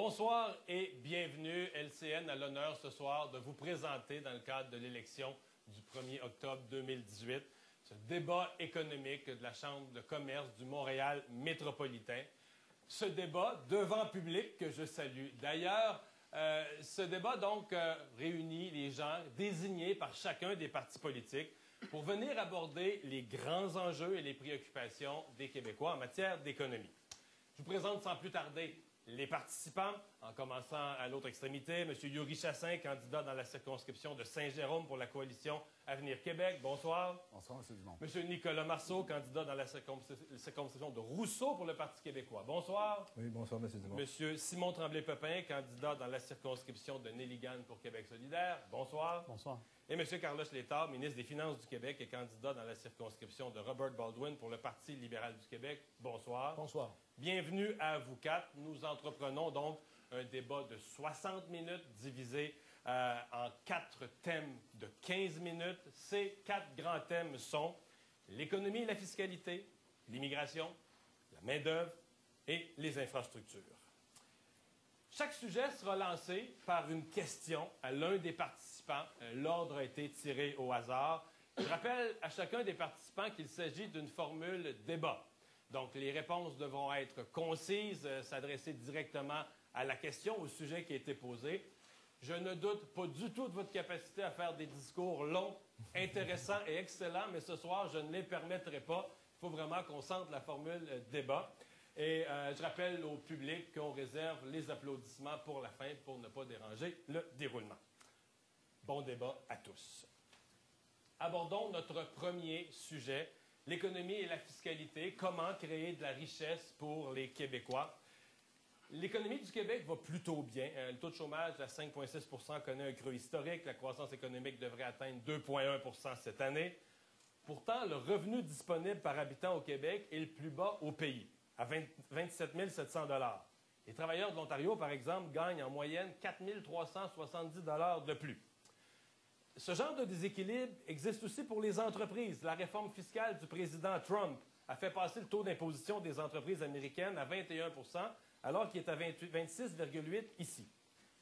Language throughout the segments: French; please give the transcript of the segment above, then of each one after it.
Bonsoir et bienvenue. LCN a l'honneur ce soir de vous présenter, dans le cadre de l'élection du 1er octobre 2018, ce débat économique de la Chambre de commerce du Montréal métropolitain. Ce débat devant public que je salue. D'ailleurs, ce débat donc réunit les gens désignés par chacun des partis politiques pour venir aborder les grands enjeux et les préoccupations des Québécois en matière d'économie. Je vous présente sans plus tarder les participants, en commençant à l'autre extrémité, M. Yuri Chassin, candidat dans la circonscription de Saint-Jérôme pour la coalition Avenir Québec. Bonsoir. Bonsoir, M. Dumont. M. Nicolas Marceau, candidat dans la circonscription de Rousseau pour le Parti québécois. Bonsoir. Oui, bonsoir, M. Dumont. M. Simon Tremblay-Pepin, candidat dans la circonscription de Nelligan pour Québec solidaire. Bonsoir. Bonsoir. Et M. Carlos Létard, ministre des Finances du Québec et candidat dans la circonscription de Robert Baldwin pour le Parti libéral du Québec. Bonsoir. Bonsoir. Bienvenue à vous quatre. Nous entreprenons donc un débat de 60 minutes divisé en 4 thèmes de 15 minutes. Ces 4 grands thèmes sont l'économie et la fiscalité, l'immigration, la main-d'œuvre et les infrastructures. Chaque sujet sera lancé par une question à l'un des participants. L'ordre a été tiré au hasard. Je rappelle à chacun des participants qu'il s'agit d'une formule débat. Donc, les réponses devront être concises, s'adresser directement à la question, au sujet qui a été posé. Je ne doute pas du tout de votre capacité à faire des discours longs, intéressants et excellents, mais ce soir, je ne les permettrai pas. Il faut vraiment qu'on sente la formule débat. Et je rappelle au public qu'on réserve les applaudissements pour la fin pour ne pas déranger le déroulement. Bon débat à tous. Abordons notre premier sujet, l'économie et la fiscalité. Comment créer de la richesse pour les Québécois? L'économie du Québec va plutôt bien. Le taux de chômage à 5,6 % connaît un creux historique. La croissance économique devrait atteindre 2,1 % cette année. Pourtant, le revenu disponible par habitant au Québec est le plus bas au pays, à 27 700 $. Les travailleurs de l'Ontario, par exemple, gagnent en moyenne 4 370 $ de plus. Ce genre de déséquilibre existe aussi pour les entreprises. La réforme fiscale du président Trump a fait passer le taux d'imposition des entreprises américaines à 21 % alors qu'il est à 26,8 % ici.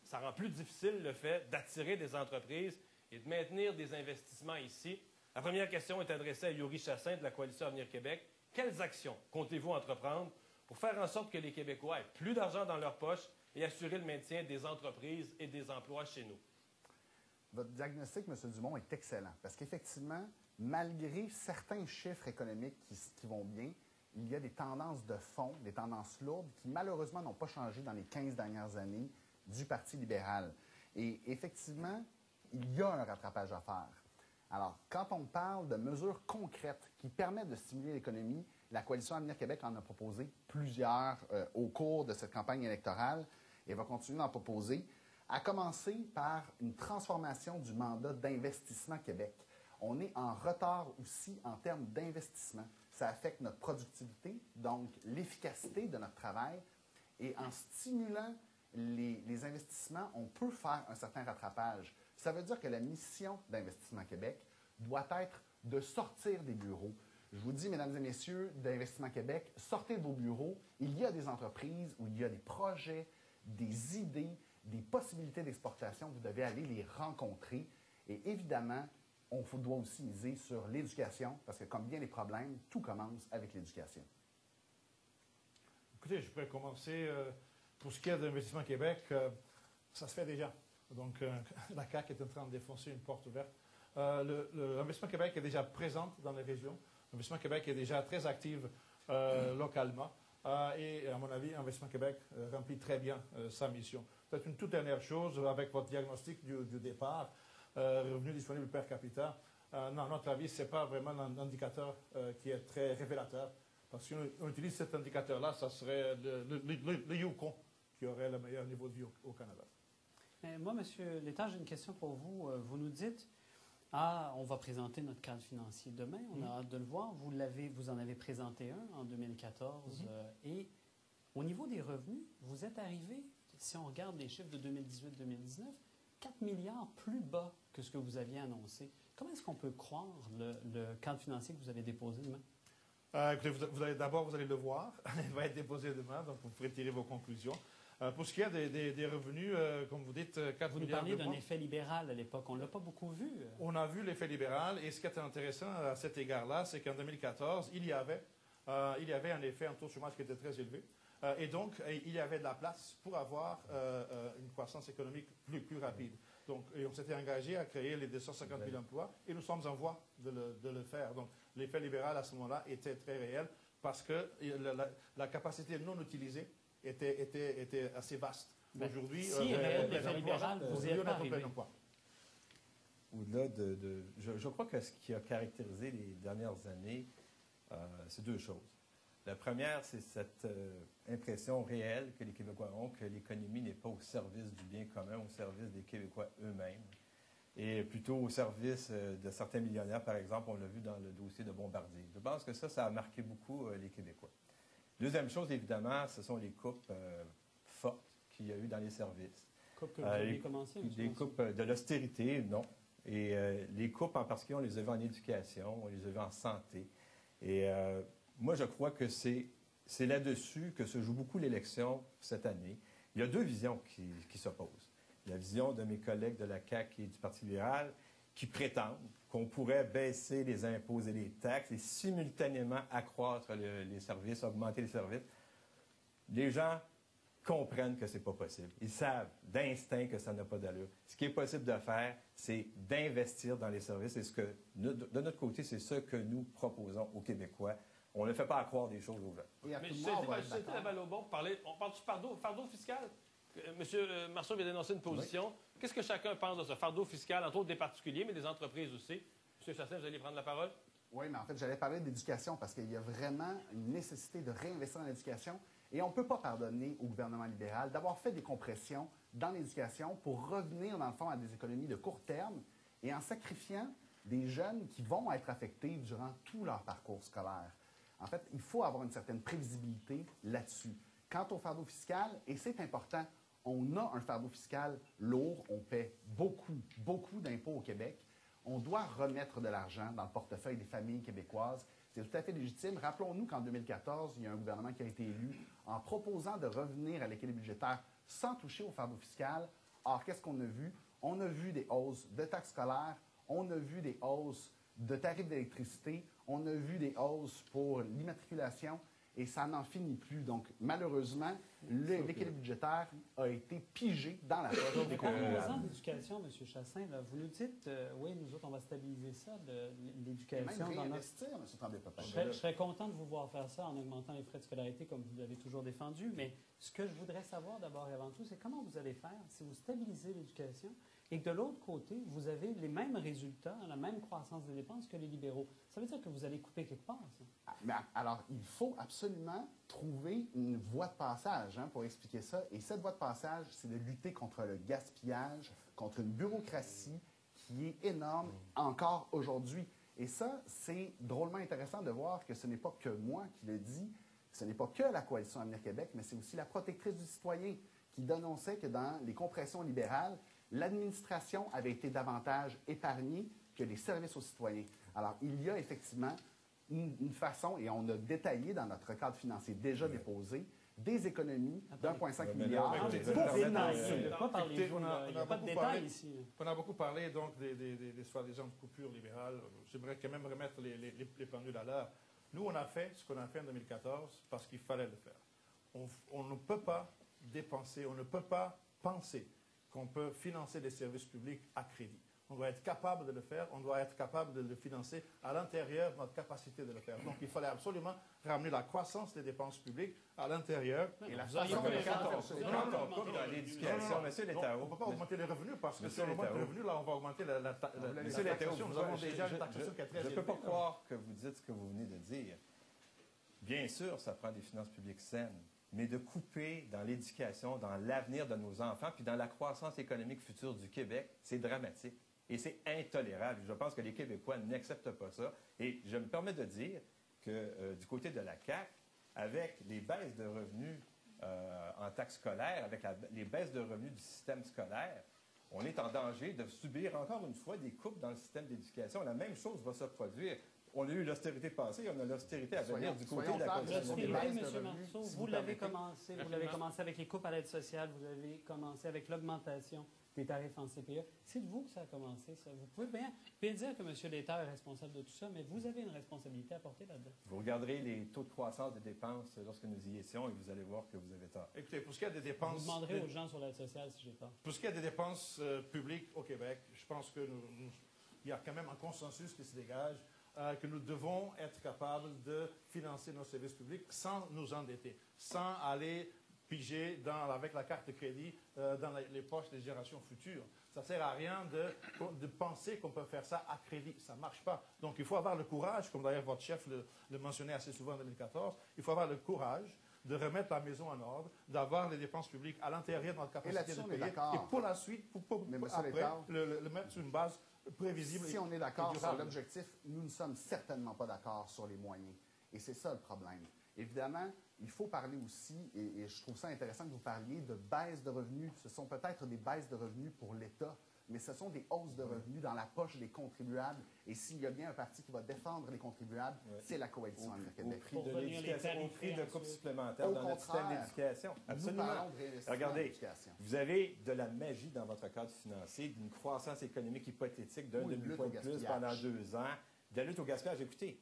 Ça rend plus difficile le fait d'attirer des entreprises et de maintenir des investissements ici. La première question est adressée à Yuri Chassin de la coalition Avenir Québec. Quelles actions comptez-vous entreprendre pour faire en sorte que les Québécois aient plus d'argent dans leur poche et assurer le maintien des entreprises et des emplois chez nous? Votre diagnostic, M. Dumont, est excellent parce qu'effectivement, malgré certains chiffres économiques qui vont bien, il y a des tendances de fond, des tendances lourdes qui, malheureusement, n'ont pas changé dans les 15 dernières années du Parti libéral. Et effectivement, il y a un rattrapage à faire. Alors, quand on parle de mesures concrètes qui permettent de stimuler l'économie, la Coalition Avenir Québec en a proposé plusieurs au cours de cette campagne électorale et va continuer d'en proposer, à commencer par une transformation du mandat d'Investissement Québec. On est en retard aussi en termes d'investissement. Ça affecte notre productivité, donc l'efficacité de notre travail. Et en stimulant les investissements, on peut faire un certain rattrapage. Ça veut dire que la mission d'Investissement Québec doit être de sortir des bureaux. Je vous dis, mesdames et messieurs, d'Investissement Québec, sortez de vos bureaux. Il y a des entreprises où il y a des projets, des idées, des possibilités d'exportation. Vous devez aller les rencontrer. Et évidemment, on doit aussi miser sur l'éducation, parce que comme bien les problèmes, tout commence avec l'éducation. Écoutez, je pourrais commencer pour ce qui est d'Investissement Québec. Ça se fait déjà. Donc, la CAQ est en train de défoncer une porte ouverte. L'Investissement Québec est déjà présent dans les régions. L'Investissement Québec est déjà très actif localement. Et à mon avis, Investissement Québec remplit très bien sa mission. Peut-être une toute dernière chose avec votre diagnostic du départ, revenu disponible per capita. Non, à notre avis, ce n'est pas vraiment un indicateur qui est très révélateur. Parce que si on utilise cet indicateur-là, ça serait le Yukon qui aurait le meilleur niveau de vie au Canada. Mais moi, M. Létard, j'ai une question pour vous. Vous nous dites, on va présenter notre cadre financier demain. On a hâte de le voir. Vous en avez présenté un en 2014. Et au niveau des revenus, vous êtes arrivé, si on regarde les chiffres de 2018-2019, 4 milliards plus bas que ce que vous aviez annoncé. Comment est-ce qu'on peut croire le cadre financier que vous avez déposé demain? Écoutez, d'abord, vous allez le voir. Il va être déposé demain, donc vous pourrez tirer vos conclusions. Pour ce qui est des revenus, comme vous dites, 4 Vous nous milliards parliez de d'un points. effet libéral à l'époque. On ne l'a pas beaucoup vu. On a vu l'effet libéral et ce qui était intéressant à cet égard-là, c'est qu'en 2014, il y avait en effet un taux de chômage qui était très élevé. Et donc, il y avait de la place pour avoir une croissance économique plus rapide. Donc, et on s'était engagé à créer les 250 000 emplois et nous sommes en voie de le faire. Donc, l'effet libéral à ce moment-là était très réel parce que la capacité non utilisée était assez vaste. Aujourd'hui, si l'effet libéral, vous y êtes pas arrivé. Au-delà je crois que ce qui a caractérisé les dernières années, c'est deux choses. La première, c'est cette impression réelle que les Québécois ont que l'économie n'est pas au service du bien commun, au service des Québécois eux-mêmes, et plutôt au service de certains millionnaires, par exemple, on l'a vu dans le dossier de Bombardier. Je pense que ça a marqué beaucoup les Québécois. Deuxième chose, évidemment, ce sont les coupes fortes qu'il y a eu dans les services. Coupes que vous avez commencé? Des coupes de l'austérité, non. Et les coupes en particulier, on les a vues en éducation, on les a vues en santé. Et moi, je crois que c'est là-dessus que se joue beaucoup l'élection cette année. Il y a deux visions qui s'opposent. La vision de mes collègues de la CAQ et du Parti libéral qui prétendent qu'on pourrait baisser les impôts et les taxes et simultanément accroître les services, augmenter les services. Les gens comprennent que ce n'est pas possible. Ils savent d'instinct que ça n'a pas d'allure. Ce qui est possible de faire, c'est d'investir dans les services. Et de notre côté, c'est ce que nous proposons aux Québécois. On ne fait pas accroire des choses aux gens. Mais Société Laval-Aubon, on parle du fardeau fiscal? M. Marceau vient d'énoncer une position. Oui. Qu'est-ce que chacun pense de ce fardeau fiscal, entre autres des particuliers, mais des entreprises aussi? M. Chassin, vous allez prendre la parole? Oui, mais en fait, j'allais parler d'éducation parce qu'il y a vraiment une nécessité de réinvestir dans l'éducation. Et on ne peut pas pardonner au gouvernement libéral d'avoir fait des compressions dans l'éducation pour revenir, dans le fond, à des économies de court terme et en sacrifiant des jeunes qui vont être affectés durant tout leur parcours scolaire. En fait, il faut avoir une certaine prévisibilité là-dessus. Quant au fardeau fiscal, et c'est important, on a un fardeau fiscal lourd, on paie beaucoup d'impôts au Québec. On doit remettre de l'argent dans le portefeuille des familles québécoises. C'est tout à fait légitime. Rappelons-nous qu'en 2014, il y a un gouvernement qui a été élu en proposant de revenir à l'équilibre budgétaire sans toucher au fardeau fiscal. Or, qu'est-ce qu'on a vu? On a vu des hausses de taxes scolaires, on a vu des hausses de tarifs d'électricité, on a vu des hausses pour l'immatriculation, et ça n'en finit plus. Donc, malheureusement, l'équilibre budgétaire a été pigé dans la poche des composants d'éducation, M. Chassin, là, vous nous dites, oui, nous autres, on va stabiliser ça, l'éducation. Même réinvestir, M. Tremblay-Papin. Je serais content de vous voir faire ça en augmentant les frais de scolarité, comme vous l'avez toujours défendu, mais ce que je voudrais savoir d'abord et avant tout, c'est comment vous allez faire si vous stabilisez l'éducation et que de l'autre côté, vous avez les mêmes résultats, la même croissance des dépenses que les libéraux. Ça veut dire que vous allez couper quelque part, ça? Mais alors, il faut absolument trouver une voie de passage pour expliquer ça. Et cette voie de passage, c'est de lutter contre le gaspillage, contre une bureaucratie qui est énorme encore aujourd'hui. Et ça, c'est drôlement intéressant de voir que ce n'est pas que moi qui le dis, ce n'est pas que la Coalition Avenir Québec, mais c'est aussi la protectrice du citoyen qui dénonçait que dans les compressions libérales, l'administration avait été davantage épargnée que les services aux citoyens. Alors, il y a effectivement une façon, et on a détaillé dans notre cadre financier déjà déposé, des économies d'1,5 milliard pour financer. Il n'y a pas de détails ici. On a beaucoup parlé donc des soi-disant coupures libérales. J'aimerais quand même remettre les pendules à l'heure. Nous, on a fait ce qu'on a fait en 2014 parce qu'il fallait le faire. On ne peut pas dépenser, on ne peut pas penser qu'on peut financer des services publics à crédit. On doit être capable de le faire, on doit être capable de le financer à l'intérieur de notre capacité de le faire. Donc, il fallait absolument ramener la croissance des dépenses publiques à l'intérieur. Et la façon quand on coupe dans l'éducation, M. Létao. On ne peut pas augmenter les revenus parce que si on augmente les revenus, là, on va augmenter la taxation. Nous avons déjà une taxation qui est très élevée. Je ne peux pas croire que vous dites ce que vous venez de dire. Bien sûr, ça prend des finances publiques saines. Mais de couper dans l'éducation, dans l'avenir de nos enfants, puis dans la croissance économique future du Québec, c'est dramatique. Et c'est intolérable. Je pense que les Québécois n'acceptent pas ça. Et je me permets de dire que du côté de la CAQ, avec les baisses de revenus en taxes scolaires, avec les baisses de revenus du système scolaire, on est en danger de subir encore une fois des coupes dans le système d'éducation. La même chose va se produire. on a eu l'austérité passée, on a l'austérité à venir du côté soyons de la clairs, condition L'austérité, baisse de démographique. M. revenus, Marceau, si vous vous l'avez permettez. commencé. Vous l'avez commencé avec les coupes à l'aide sociale. Vous avez commencé avec l'augmentation des tarifs en CPE. C'est de vous que ça a commencé, ça. Vous pouvez bien dire que M. Létard est responsable de tout ça, mais vous avez une responsabilité à porter là-dedans. Vous regarderez les taux de croissance des dépenses lorsque nous y étions et vous allez voir que vous avez tort. Écoutez, pour ce qui est des Vous dépenses... demanderez aux gens sur l'aide sociale si j'ai tort. Pour ce qui est des dépenses publiques au Québec, je pense qu'il y a quand même un consensus qui se dégage, que nous devons être capables de financer nos services publics sans nous endetter, sans aller piger avec la carte de crédit dans les poches des générations futures. Ça ne sert à rien de penser qu'on peut faire ça à crédit. Ça ne marche pas. Donc, il faut avoir le courage, comme d'ailleurs votre chef le mentionnait assez souvent en 2014, il faut avoir le courage de remettre la maison en ordre, d'avoir les dépenses publiques à l'intérieur de notre capacité de payer. Et pour la suite, Mais M. après, Létard, le mettre sur une base prévisible. Si on est d'accord et sur durable. l'objectif, nous ne sommes certainement pas d'accord sur les moyens. Et c'est ça le problème. Évidemment, il faut parler aussi, et je trouve ça intéressant que vous parliez de baisse de revenus. Ce sont peut-être des baisses de revenus pour l'État, mais ce sont des hausses de revenus dans la poche des contribuables. Et s'il y a bien un parti qui va défendre les contribuables, c'est la Coalition Avenir Au Québec. prix Pour de venir les l'éducation, au tarifer prix de ensuite. coupes supplémentaires Au dans notre système contraire, d'éducation. Nous Absolument. parlons de réinvestissement en Regardez, éducation. vous avez de la magie dans votre cadre financier, d'une croissance économique hypothétique d'un Ou une lutte demi-point au de plus gaspillage. pendant 2 ans, de la lutte au gaspillage. Écoutez,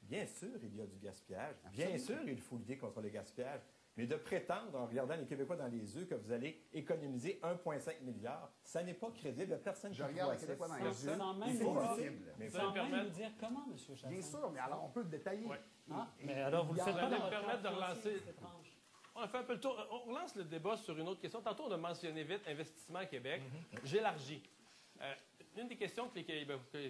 bien sûr, il y a du gaspillage. Bien sûr, il faut lutter contre le gaspillage. Mais de prétendre, en regardant les Québécois dans les yeux, que vous allez économiser 1,5 milliard, ça n'est pas crédible. Il n'y a personne qui Je regarde voit les Québécois dans ça. les Personne. yeux. Sans même C'est nous dire- possible. Mais Ça Sans me même permet- nous dire comment, M. Chassin. Bien sûr, mais alors on peut le détailler. Ouais. Ah, Et- mais alors, vous le il y a- faites pas Vous allez dans me votre permettre de cadre relancer- financier, c'est étrange. On fait un peu le tour. On relance le débat sur une autre question. Tantôt, on a mentionné vite Investissement Québec. J'élargis. Une des questions que les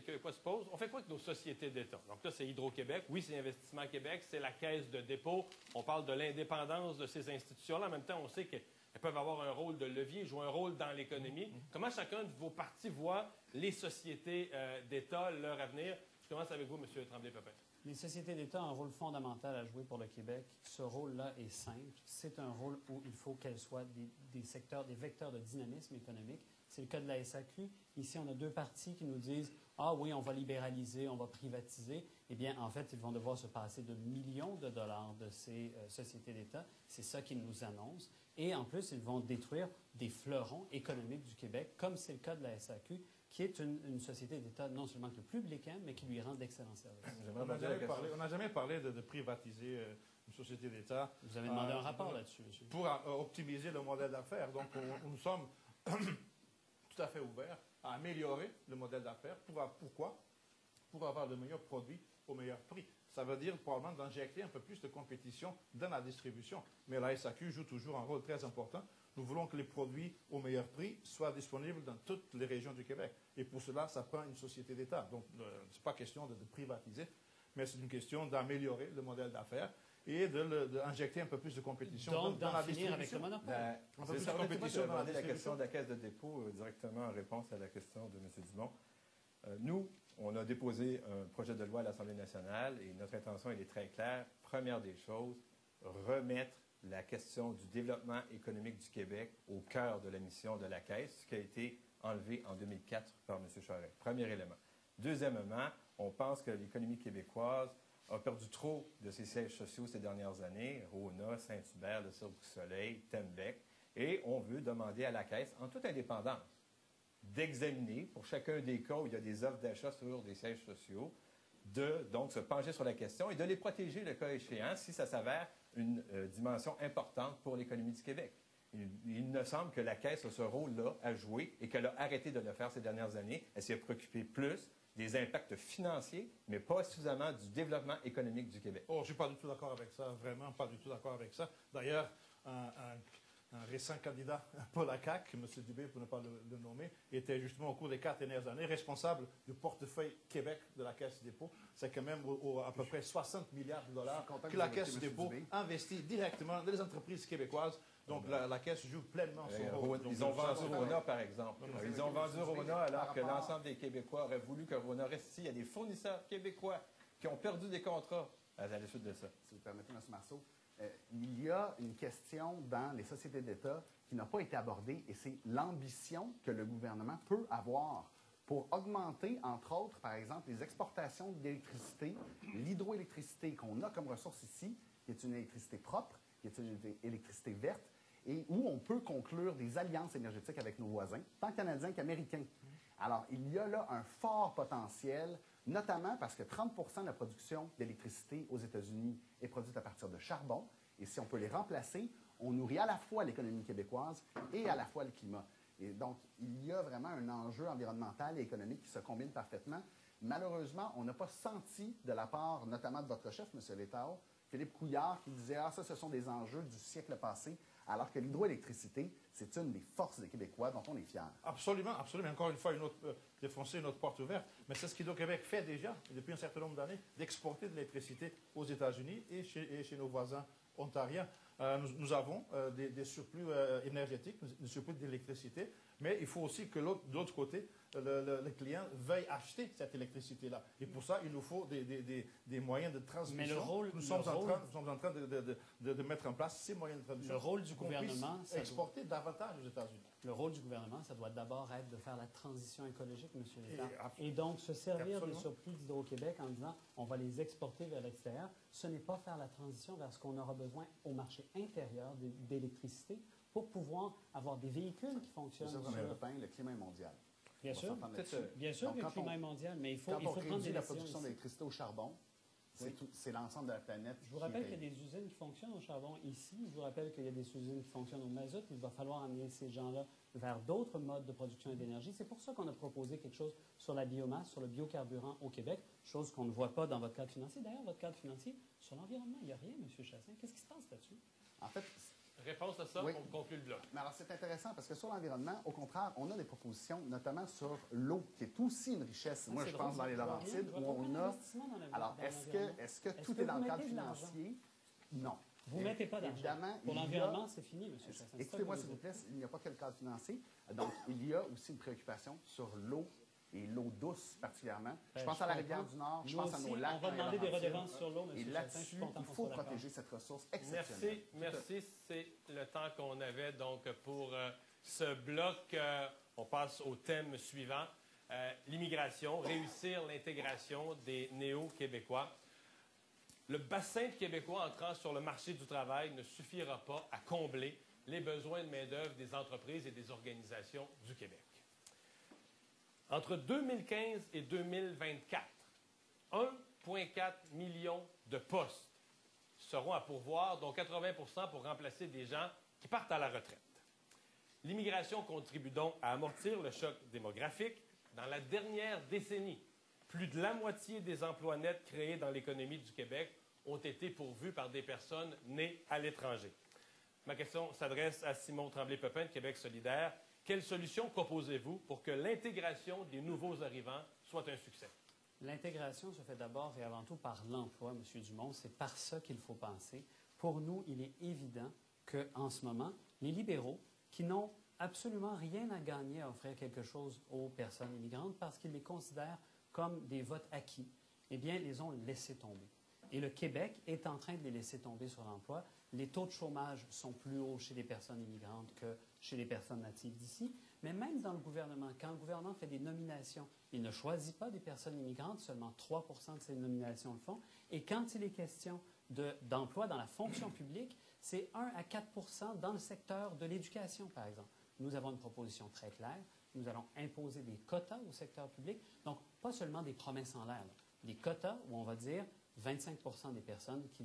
Québécois se posent, on fait quoi avec nos sociétés d'État? Donc là, c'est Hydro-Québec. Oui, c'est Investissement Québec. C'est la Caisse de dépôt. On parle de l'indépendance de ces institutions-là. En même temps, on sait qu'elles peuvent avoir un rôle de levier, jouer un rôle dans l'économie. Comment chacun de vos partis voit les sociétés d'État, leur avenir? Je commence avec vous, M. Tremblay-Pepin. Les sociétés d'État ont un rôle fondamental à jouer pour le Québec. Ce rôle-là est simple. C'est un rôle où il faut qu'elles soient des secteurs, des vecteurs de dynamisme économique. C'est le cas de la SAQ. Ici, on a deux partis qui nous disent « Ah oui, on va libéraliser, on va privatiser ». Eh bien, en fait, ils vont devoir se passer de millions de dollars de ces sociétés d'État. C'est ça qu'ils nous annoncent. Et en plus, ils vont détruire des fleurons économiques du Québec, comme c'est le cas de la SAQ, qui est une société d'État non seulement républicaine, mais qui lui rend d'excellents services. On n'a jamais parlé de privatiser une société d'État. Vous avez demandé un rapport là-dessus, monsieur. Pour optimiser le modèle d'affaires. Donc, nous sommes tout à fait ouverts à améliorer le modèle d'affaires. Pourquoi? Pour avoir de meilleurs produits au meilleur prix. Ça veut dire probablement d'injecter un peu plus de compétition dans la distribution. Mais la SAQ joue toujours un rôle très important. Nous voulons que les produits au meilleur prix soient disponibles dans toutes les régions du Québec. Et pour cela, ça prend une société d'État. Donc, ce n'est pas question de privatiser, mais c'est une question d'améliorer le modèle d'affaires et d'injecter un peu plus de compétition Donc, dans d'en la finir avec distribution. le monopole. On peut C'est plus ça, de compétition dans la demander la distribution. question de la Caisse de dépôt directement en réponse à la question de M. Dumont. Nous, on a déposé un projet de loi à l'Assemblée nationale et notre intention, elle est très claire. Première des choses, remettre la question du développement économique du Québec au cœur de la mission de la Caisse, ce qui a été enlevé en 2004 par M. Charest. Premier élément. Deuxièmement, on pense que l'économie québécoise a perdu trop de ses sièges sociaux ces dernières années, Rona, Saint-Hubert, le Cirque du Soleil, Tembec, et on veut demander à la Caisse, en toute indépendance, d'examiner pour chacun des cas où il y a des offres d'achat sur des sièges sociaux, de donc se pencher sur la question et de les protéger le cas échéant si ça s'avère une dimension importante pour l'économie du Québec. Il me semble que la Caisse a ce rôle-là à jouer et qu'elle a arrêté de le faire ces dernières années. Elle s'est préoccupée plus des impacts financiers, mais pas suffisamment du développement économique du Québec. Oh, je ne suis pas du tout d'accord avec ça, vraiment pas du tout d'accord avec ça. D'ailleurs, un récent candidat pour la CAQ, M. Dubé, pour ne pas le nommer, était justement au cours des 4 dernières années responsable du portefeuille Québec de la Caisse de dépôt. C'est quand même à peu près 60 milliards de dollars que la Caisse de dépôt investit directement dans les entreprises québécoises. Donc, la Caisse joue pleinement son rôle. Ils ont vendu Rona, par exemple. Ils ont vendu Rona alors que l'ensemble des Québécois auraient voulu que Rona reste ici. Il y a des fournisseurs québécois qui ont perdu des contrats à la suite de ça. Si vous permettez, M. Marceau, il y a une question dans les sociétés d'État qui n'a pas été abordée, et c'est l'ambition que le gouvernement peut avoir pour augmenter, entre autres, par exemple, les exportations d'électricité, l'hydroélectricité qu'on a comme ressource ici, qui est une électricité propre, qui est une électricité verte, et où on peut conclure des alliances énergétiques avec nos voisins, tant canadiens qu'américains. Alors, il y a là un fort potentiel, notamment parce que 30 de la production d'électricité aux États-Unis est produite à partir de charbon, et si on peut les remplacer, on nourrit à la fois l'économie québécoise et à la fois le climat. Et donc, il y a vraiment un enjeu environnemental et économique qui se combinent parfaitement. Malheureusement, on n'a pas senti de la part, notamment de votre chef, M. Létao, Philippe Couillard, qui disait « Ah, ça, ce sont des enjeux du siècle passé », alors que l'hydroélectricité, c'est une des forces des Québécois dont on est fiers. Absolument, absolument. Encore une fois, défoncer une autre porte ouverte. Mais c'est ce qu'Hydro-Québec fait déjà, depuis un certain nombre d'années, d'exporter de l'électricité aux États-Unis et chez nos voisins ontariens. Nous avons des surplus énergétiques, des surplus d'électricité, mais il faut aussi que de l'autre côté, le client veuille acheter cette électricité-là. Et pour ça, il nous faut des moyens de transmission. Nous sommes en train de mettre en place ces moyens de transmission. Le rôle du gouvernement, c'est exporter davantage aux États-Unis. Le rôle du gouvernement, ça doit d'abord être de faire la transition écologique, M. Létard. Et donc, se servir des surplus d'Hydro-Québec en disant on va les exporter vers l'extérieur, ce n'est pas faire la transition vers ce qu'on aura besoin au marché intérieur d'électricité pour pouvoir avoir des véhicules qui fonctionnent. Le climat est mondial. Bien sûr, que le climat est mondial, mais il faut prendre des décisions. La production d'électricité au charbon, c'est l'ensemble de la planète. Je vous rappelle qu'il y a des usines qui fonctionnent au charbon ici. Je vous rappelle qu'il y a des usines qui fonctionnent au mazout. Il va falloir amener ces gens-là vers d'autres modes de production d'énergie. C'est pour ça qu'on a proposé quelque chose sur la biomasse, sur le biocarburant au Québec, chose qu'on ne voit pas dans votre cadre financier. D'ailleurs, votre cadre financier, sur l'environnement, il n'y a rien, M. Chassin. Qu'est-ce qui se passe là-dessus? En fait, réponse à ça, oui. On conclut le bloc. Mais alors, c'est intéressant parce que sur l'environnement, au contraire, on a des propositions, notamment sur l'eau, qui est aussi une richesse. Moi, je pense dans les Laurentides, où on a... Alors, est-ce que tout est dans le cadre financier? Non. Vous ne mettez pas d'argent. Pour l'environnement, c'est fini, M. Chassin. Écoutez-moi, s'il vous plaît, il n'y a pas que le cadre financier. Donc, il y a aussi une préoccupation sur l'eau et l'eau douce particulièrement. Je pense à la rivière du Nord, je pense à nos lacs. On va demander des redevances sur l'eau, M. Et là-dessus, il faut protéger cette ressource exceptionnelle. Merci. C'est le temps qu'on avait donc pour ce bloc. On passe au thème suivant, l'immigration, réussir l'intégration des néo-Québécois. Le bassin de Québécois entrant sur le marché du travail ne suffira pas à combler les besoins de main-d'œuvre des entreprises et des organisations du Québec. Entre 2015 et 2024, 1,4 million de postes seront à pourvoir, dont 80 % pour remplacer des gens qui partent à la retraite. L'immigration contribue donc à amortir le choc démographique. Dans la dernière décennie, plus de la moitié des emplois nets créés dans l'économie du Québec ont été pourvus par des personnes nées à l'étranger. Ma question s'adresse à Simon Tremblay-Pepin de Québec solidaire. Quelles solutions proposez-vous pour que l'intégration des nouveaux arrivants soit un succès? L'intégration se fait d'abord et avant tout par l'emploi, M. Dumont. C'est par ça qu'il faut penser. Pour nous, il est évident qu'en ce moment, les libéraux, qui n'ont absolument rien à gagner à offrir quelque chose aux personnes immigrantes parce qu'ils les considèrent comme des votes acquis, eh bien, les ont laissés tomber. Et le Québec est en train de les laisser tomber sur l'emploi. Les taux de chômage sont plus hauts chez les personnes immigrantes que chez les personnes natives d'ici. Mais même dans le gouvernement, quand le gouvernement fait des nominations, il ne choisit pas des personnes immigrantes, seulement 3 % de ces nominations le font. Et quand il est question d'emploi dans la fonction publique, c'est 1 à 4 % dans le secteur de l'éducation, par exemple. Nous avons une proposition très claire. Nous allons imposer des quotas au secteur public. Donc, pas seulement des promesses en l'air. Des quotas où on va dire 25 % des personnes qui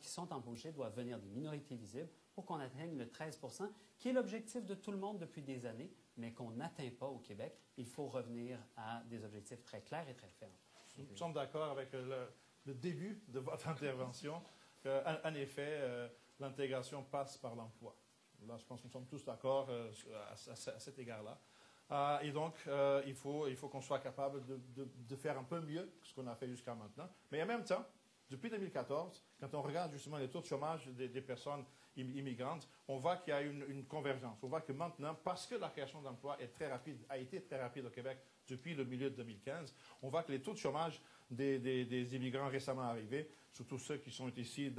sont embauchées doivent venir des minorités visibles pour qu'on atteigne le 13 % qui est l'objectif de tout le monde depuis des années, mais qu'on n'atteint pas au Québec. Il faut revenir à des objectifs très clairs et très fermes. Nous sommes d'accord avec le début de votre intervention. En effet, l'intégration passe par l'emploi. Là, je pense que nous sommes tous d'accord à cet égard-là. Et donc, il faut qu'on soit capable de faire un peu mieux que ce qu'on a fait jusqu'à maintenant. Mais en même temps, depuis 2014, quand on regarde justement les taux de chômage des personnes immigrantes, on voit qu'il y a une convergence. On voit que maintenant, parce que la création d'emplois a été très rapide au Québec depuis le milieu de 2015, on voit que les taux de chômage des immigrants récemment arrivés, surtout ceux qui sont ici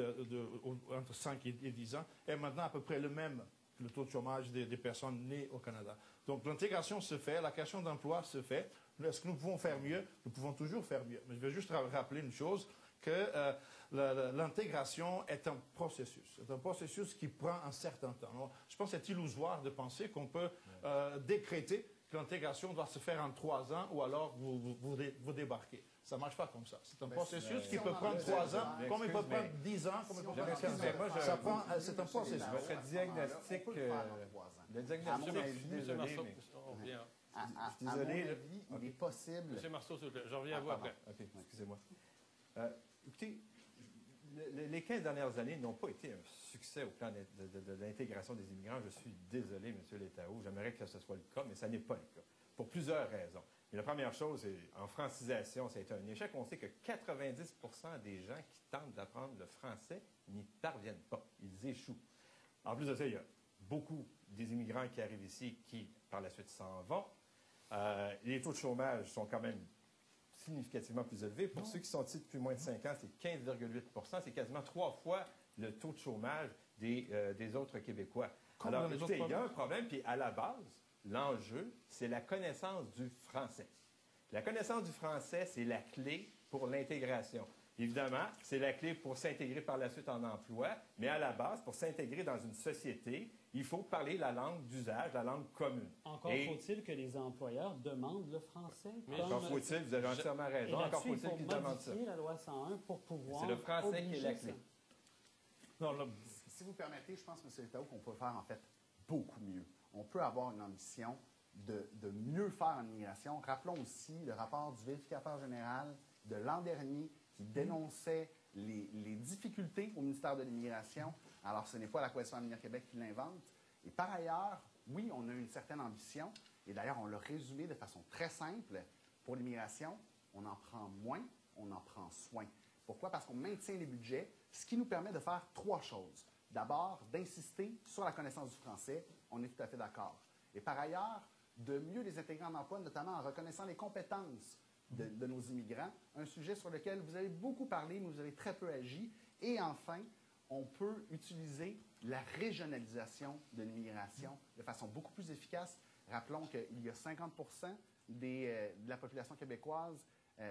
entre 5 et 10 ans, est maintenant à peu près le même le taux de chômage des personnes nées au Canada. Donc l'intégration se fait, la création d'emplois se fait. Est-ce que nous pouvons faire mieux? Nous pouvons toujours faire mieux. Mais je vais juste rappeler une chose, que l'intégration est un processus. C'est un processus qui prend un certain temps. Alors, je pense que c'est illusoire de penser qu'on peut décréter que l'intégration doit se faire en 3 ans ou alors vous débarquez. Ça ne marche pas comme ça. C'est un processus qui peut prendre 3 ans, comme il peut prendre 10 ans, comme il peut prendre 15 ans. C'est un processus. Votre diagnostic, le diagnostic, M. Marceau, on revient. À mon avis, il est possible... M. Marceau, s'il vous plaît, je reviens à vous après. OK, excusez-moi. Écoutez, les 15 dernières années n'ont pas été un succès au plan de l'intégration des immigrants. Je suis désolé, M. Létao. J'aimerais que ce soit le cas, mais ça n'est pas le cas, pour plusieurs raisons. Et la première chose, c'est en francisation, ça a été un échec. On sait que 90 des gens qui tentent d'apprendre le français n'y parviennent pas. Ils échouent. En plus de ça, il y a beaucoup des immigrants qui arrivent ici qui, par la suite, s'en vont. Les taux de chômage sont quand même significativement plus élevés. Pour ceux qui sont ici depuis moins de 5 ans, c'est 15,8 C'est quasiment 3 fois le taux de chômage des autres Québécois. Alors, écoutez, il y a un problème, puis à la base, l'enjeu, c'est la connaissance du français. La connaissance du français, c'est la clé pour l'intégration. Évidemment, c'est la clé pour s'intégrer par la suite en emploi, mais à la base, pour s'intégrer dans une société, il faut parler la langue d'usage, la langue commune. Encore faut-il que les employeurs demandent le français. Encore faut-il, vous avez entièrement raison, encore faut-il qu'ils demandent ça. La loi 101 pour pouvoir... C'est le français qui est la clé. Non, là, si vous permettez, je pense, M. Létao, qu'on peut faire en fait beaucoup mieux. On peut avoir une ambition de mieux faire en immigration. Rappelons aussi le rapport du vérificateur général de l'an dernier qui dénonçait les difficultés au ministère de l'Immigration. Alors, ce n'est pas la Coalition Avenir Québec qui l'invente. Et par ailleurs, oui, on a une certaine ambition. Et d'ailleurs, on l'a résumé de façon très simple. Pour l'immigration, on en prend moins, on en prend soin. Pourquoi? Parce qu'on maintient les budgets, ce qui nous permet de faire 3 choses. D'abord, d'insister sur la connaissance du français. On est tout à fait d'accord. Et par ailleurs, de mieux les intégrer en emploi, notamment en reconnaissant les compétences de nos immigrants, un sujet sur lequel vous avez beaucoup parlé, mais vous avez très peu agi. Et enfin, on peut utiliser la régionalisation de l'immigration de façon beaucoup plus efficace. Rappelons qu'il y a 50 de la population québécoise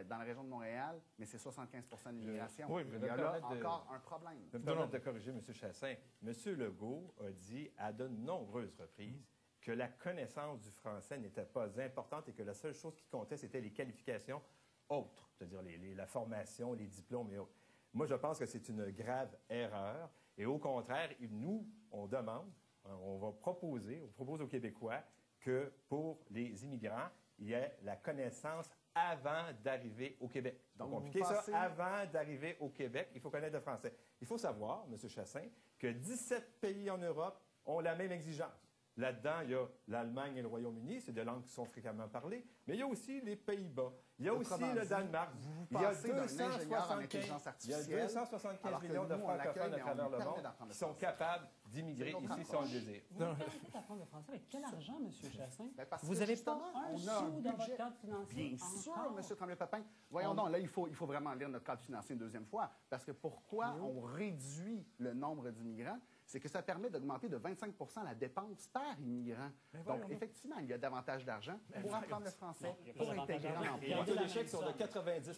dans la région de Montréal, mais c'est 75 de l'immigration. Oui, il y a là encore un problème. Je me permets de corriger M. Chassin. M. Legault a dit à de nombreuses reprises que la connaissance du français n'était pas importante et que la seule chose qui comptait, c'était les qualifications autres, c'est-à-dire la formation, les diplômes et autres. Moi, je pense que c'est une grave erreur. Et au contraire, nous, on demande, on propose aux Québécois que pour les immigrants, il y ait la connaissance avant d'arriver au Québec. Donc, compliqué ça, avant d'arriver au Québec, il faut connaître le français. Il faut savoir, M. Chassin, que 17 pays en Europe ont la même exigence. Là-dedans, il y a l'Allemagne et le Royaume-Uni, c'est des langues qui sont fréquemment parlées, mais il y a aussi les Pays-Bas, il y a aussi le Danemark. Il y a 275 millions de francophones à travers le monde qui sont capables d'immigrer ici si on le désire. Vous permettez d'apprendre le français avec quel argent, M. Chassin? Vous n'avez pas un sou dans votre cadre financier? Bien sûr, M. Tremblay-Papin. Voyons donc, là, il faut vraiment lire notre cadre financier une deuxième fois, parce que pourquoi on réduit le nombre d'immigrants? C'est que ça permet d'augmenter de 25 la dépense par immigrant. Donc, effectivement, il y a davantage d'argent pour apprendre le français, pour intégrer en emploi. Les taux d'échec sont de 90 M.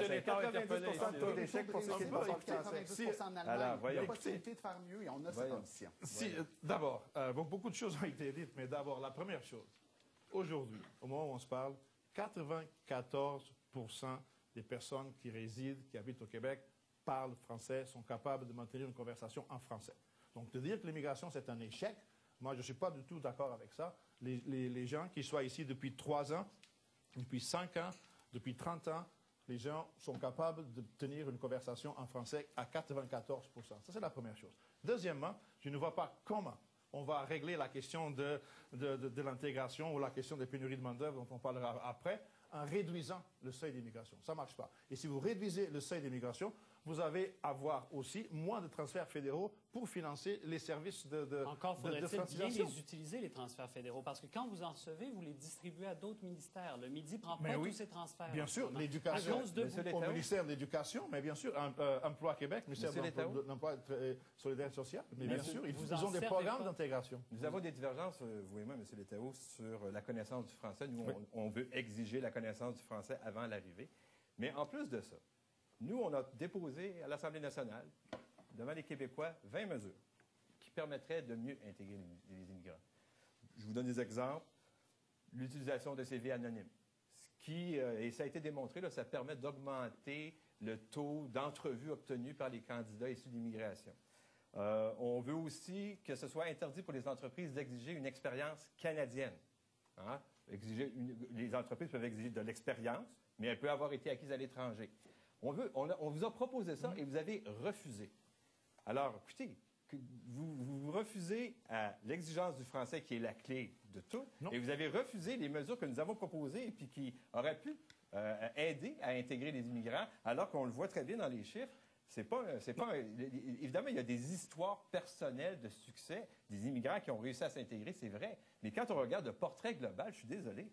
Létard est appelé. 90 de taux d'échec pour ceux qui ne sont pas français. En Allemagne, il y a possibilité de faire mieux et on a cette ambition. D'abord, beaucoup de choses ont été dites, mais d'abord, la première chose, aujourd'hui, au moment où on se parle, 94 des personnes qui résident, qui habitent au Québec, parlent français, sont capables de maintenir une conversation en français. Donc, de dire que l'immigration, c'est un échec, moi, je ne suis pas du tout d'accord avec ça. Les gens qui soient ici depuis 3 ans, depuis 5 ans, depuis 30 ans, les gens sont capables de tenir une conversation en français à 94 Ça, c'est la première chose. Deuxièmement, je ne vois pas comment on va régler la question de l'intégration ou la question des pénuries de main-d'œuvre dont on parlera après, en réduisant le seuil d'immigration. Ça ne marche pas. Et si vous réduisez le seuil d'immigration, vous allez avoir aussi moins de transferts fédéraux pour financer les services de Encore faudrait-il bien francisation. les utiliser, les transferts fédéraux, parce que quand vous en recevez, vous les distribuez à d'autres ministères. Le Midi ne prend Mais pas oui, tous ces transferts. bien en ce sûr, moment. l'éducation, À cause de vous. au ministère de l'Éducation, mais bien sûr, Emploi Québec, ministère de l'Emploi et Solidarité sociale, mais bien sûr, ils ont des programmes d'intégration. Nous avons des divergences, vous et moi, M. Létao, sur la connaissance du français. Nous, on veut exiger la connaissance du français avant l'arrivée. Mais en plus de ça, nous, on a déposé à l'Assemblée nationale, devant les Québécois, 20 mesures qui permettraient de mieux intégrer les immigrants. Je vous donne des exemples. L'utilisation de CV anonymes, et ça a été démontré, là, ça permet d'augmenter le taux d'entrevues obtenues par les candidats issus de l'immigration. On veut aussi que ce soit interdit pour les entreprises d'exiger une expérience canadienne. Hein? Les entreprises peuvent exiger de l'expérience, mais elle peut avoir été acquise à l'étranger. On vous a proposé ça et vous avez refusé. Alors, écoutez, vous refusez à l'exigence du français qui est la clé de tout, et vous avez refusé les mesures que nous avons proposées et puis qui auraient pu aider à intégrer les immigrants, alors qu'on le voit très bien dans les chiffres. Évidemment, il y a des histoires personnelles de succès des immigrants qui ont réussi à s'intégrer, c'est vrai. Mais quand on regarde le portrait global, je suis désolé,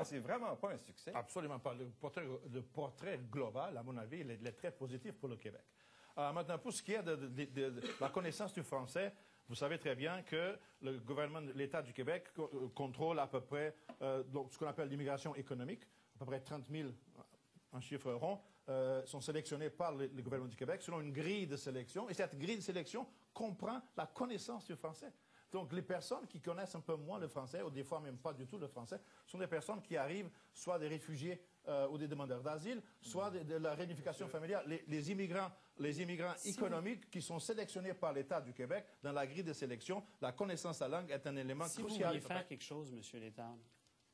c'est vraiment pas un succès. Absolument pas. Le portrait global, à mon avis, il est très positif pour le Québec. Maintenant, pour ce qui est de la connaissance du français, vous savez très bien que le gouvernement, l'État du Québec contrôle à peu près ce qu'on appelle l'immigration économique. À peu près 30 000, un chiffre rond, sont sélectionnés par le gouvernement du Québec selon une grille de sélection. Et cette grille de sélection comprend la connaissance du français. Donc, les personnes qui connaissent un peu moins le français, ou des fois même pas du tout le français, sont des personnes qui arrivent, soit des réfugiés ou des demandeurs d'asile, soit de la réunification familiale. Les immigrants économiques qui sont sélectionnés par l'État du Québec, dans la grille de sélection, la connaissance de la langue est un élément crucial. Si vous vouliez faire quelque chose, M. Létard,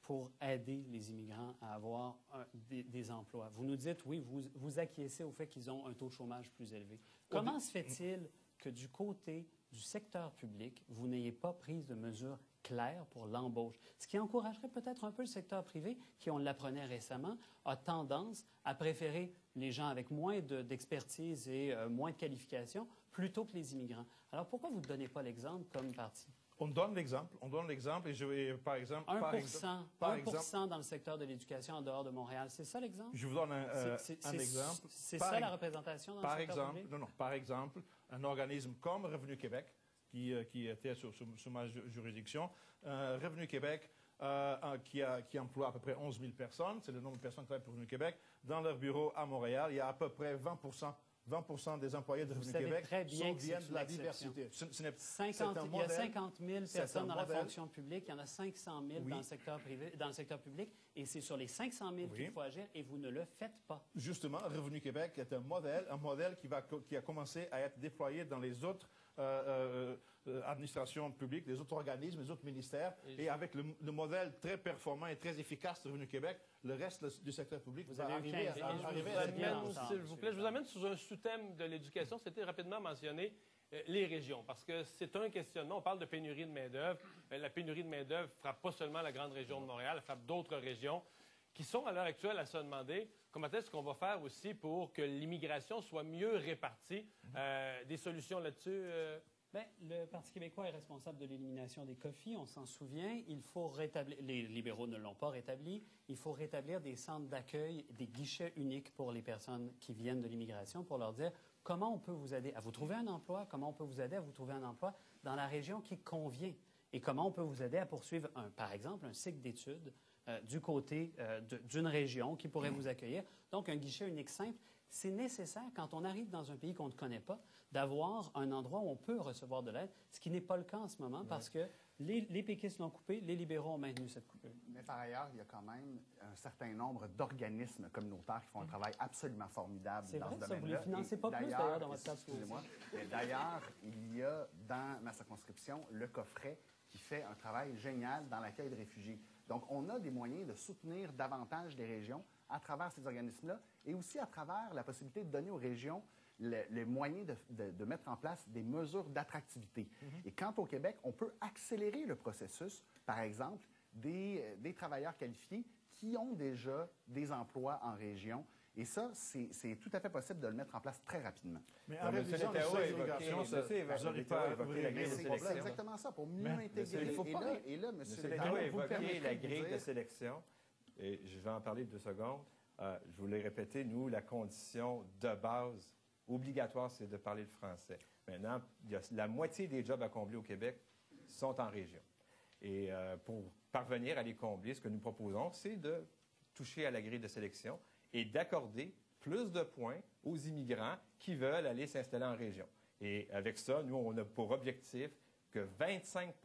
pour aider les immigrants à avoir des emplois. Vous nous dites, oui, vous acquiescez au fait qu'ils ont un taux de chômage plus élevé. Comment se fait-il que du côté du secteur public, vous n'ayez pas pris de mesures claires pour l'embauche? Ce qui encouragerait peut-être un peu le secteur privé, qui, on l'apprenait récemment, a tendance à préférer les gens avec moins d'expertise et moins de qualifications plutôt que les immigrants. Alors pourquoi vous ne donnez pas l'exemple comme parti? On donne l'exemple, et je vais, par exemple... 1% dans le secteur de l'éducation en dehors de Montréal, c'est ça l'exemple? Je vous donne un exemple. C'est ça la représentation dans le secteur public? Non. Par exemple, un organisme comme Revenu Québec, qui était sous ma juridiction, Revenu Québec, qui emploie à peu près 11 000 personnes, c'est le nombre de personnes qui travaillent pour Revenu Québec. Dans leur bureau à Montréal, il y a à peu près 20% des employés de Revenu Québec viennent de la diversité. Il y a 50 000 personnes dans la fonction publique, il y en a 500 000 dans le secteur public, et c'est sur les 500 000 qu'il faut agir, et vous ne le faites pas. Justement, Revenu Québec est un modèle qui a commencé à être déployé dans les autres administrations publiques, les autres organismes, les autres ministères, et avec le modèle très performant et très efficace de Revenu Québec, le reste du secteur public va arriver à s'il vous plaît, je vous amène sur un sous-thème de l'éducation. C'était rapidement mentionné, les régions, parce que c'est un questionnement. On parle de pénurie de main-d'œuvre. La pénurie de main-d'œuvre ne frappe pas seulement la grande région de Montréal, elle frappe d'autres régions qui sont à l'heure actuelle à se demander comment est-ce qu'on va faire aussi pour que l'immigration soit mieux répartie. Des solutions là-dessus? Bien, le Parti québécois est responsable de l'élimination des COFI, on s'en souvient. Il faut rétablir, les libéraux ne l'ont pas rétabli, il faut rétablir des centres d'accueil, des guichets uniques pour les personnes qui viennent de l'immigration pour leur dire comment on peut vous aider à vous trouver un emploi, comment on peut vous aider à vous trouver un emploi dans la région qui convient et comment on peut vous aider à poursuivre, par exemple, un cycle d'études du côté d'une région qui pourrait vous accueillir. Donc, un guichet unique simple. C'est nécessaire, quand on arrive dans un pays qu'on ne connaît pas, d'avoir un endroit où on peut recevoir de l'aide, ce qui n'est pas le cas en ce moment parce que les péquistes l'ont coupé, les libéraux ont maintenu cette coupure. Mais par ailleurs, il y a quand même un certain nombre d'organismes communautaires qui font un travail absolument formidable dans ce domaine-là. C'est vrai, ça, vous ne les financez pas plus d'ailleurs dans votre cadre. Excusez-moi. D'ailleurs, il y a dans ma circonscription le coffret qui fait un travail génial dans l'accueil de réfugiés. Donc, on a des moyens de soutenir davantage les régions à travers ces organismes-là et aussi à travers la possibilité de donner aux régions les moyens de mettre en place des mesures d'attractivité. Et quant au Québec, on peut accélérer le processus, par exemple, des travailleurs qualifiés qui ont déjà des emplois en région Et ça, c'est tout à fait possible de le mettre en place très rapidement. Mais en révisant les seuils d'immigration, vous n'aurez pas régler le problème. C'est exactement ça, pour mieux intégrer. Et là, M. Létao a évoqué la grille de sélection. Et je vais en parler 2 secondes. Je vous l'ai répété, nous, la condition de base obligatoire, c'est de parler le français. Maintenant, la moitié des jobs à combler au Québec sont en région. Et pour parvenir à les combler, ce que nous proposons, c'est de toucher à la grille de sélection et d'accorder plus de points aux immigrants qui veulent aller s'installer en région. Et avec ça, nous, on a pour objectif que 25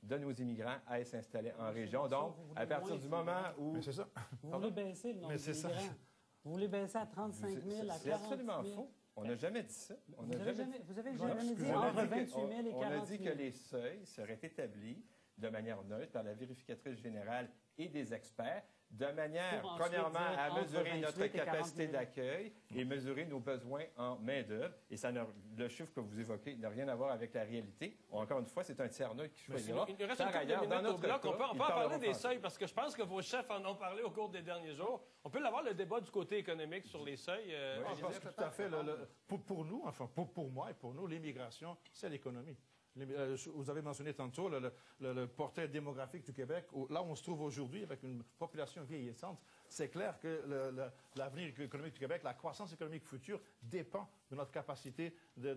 de nos immigrants aillent s'installer en région. Donc, à partir du moment où... Mais c'est ça. Vous voulez baisser le nombre d'immigrants. Vous voulez baisser à 35 000, à 40 000. C'est absolument faux. On n'a jamais dit ça. Vous avez jamais dit entre 28 000 et 40 000. On a dit que les seuils seraient établis de manière neutre par la vérificatrice générale et des experts, de manière, premièrement, à mesurer notre capacité d'accueil et mesurer nos besoins en main-d'œuvre. Et ça le chiffre que vous évoquez n'a rien à voir avec la réalité. Encore une fois, c'est un tiers neutre qui choisira. Il reste un couple de minutes au bloc. On peut en parler des seuils, parce que je pense que vos chefs en ont parlé au cours des derniers jours. On peut l'avoir, le débat du côté économique sur les seuils. Je pense que tout à fait. Pour nous, enfin, pour moi et pour nous, l'immigration, c'est l'économie. Vous avez mentionné tantôt le portrait démographique du Québec. Là où on se trouve aujourd'hui, avec une population vieillissante, c'est clair que l'avenir économique du Québec, la croissance économique future, dépend de notre capacité d'aller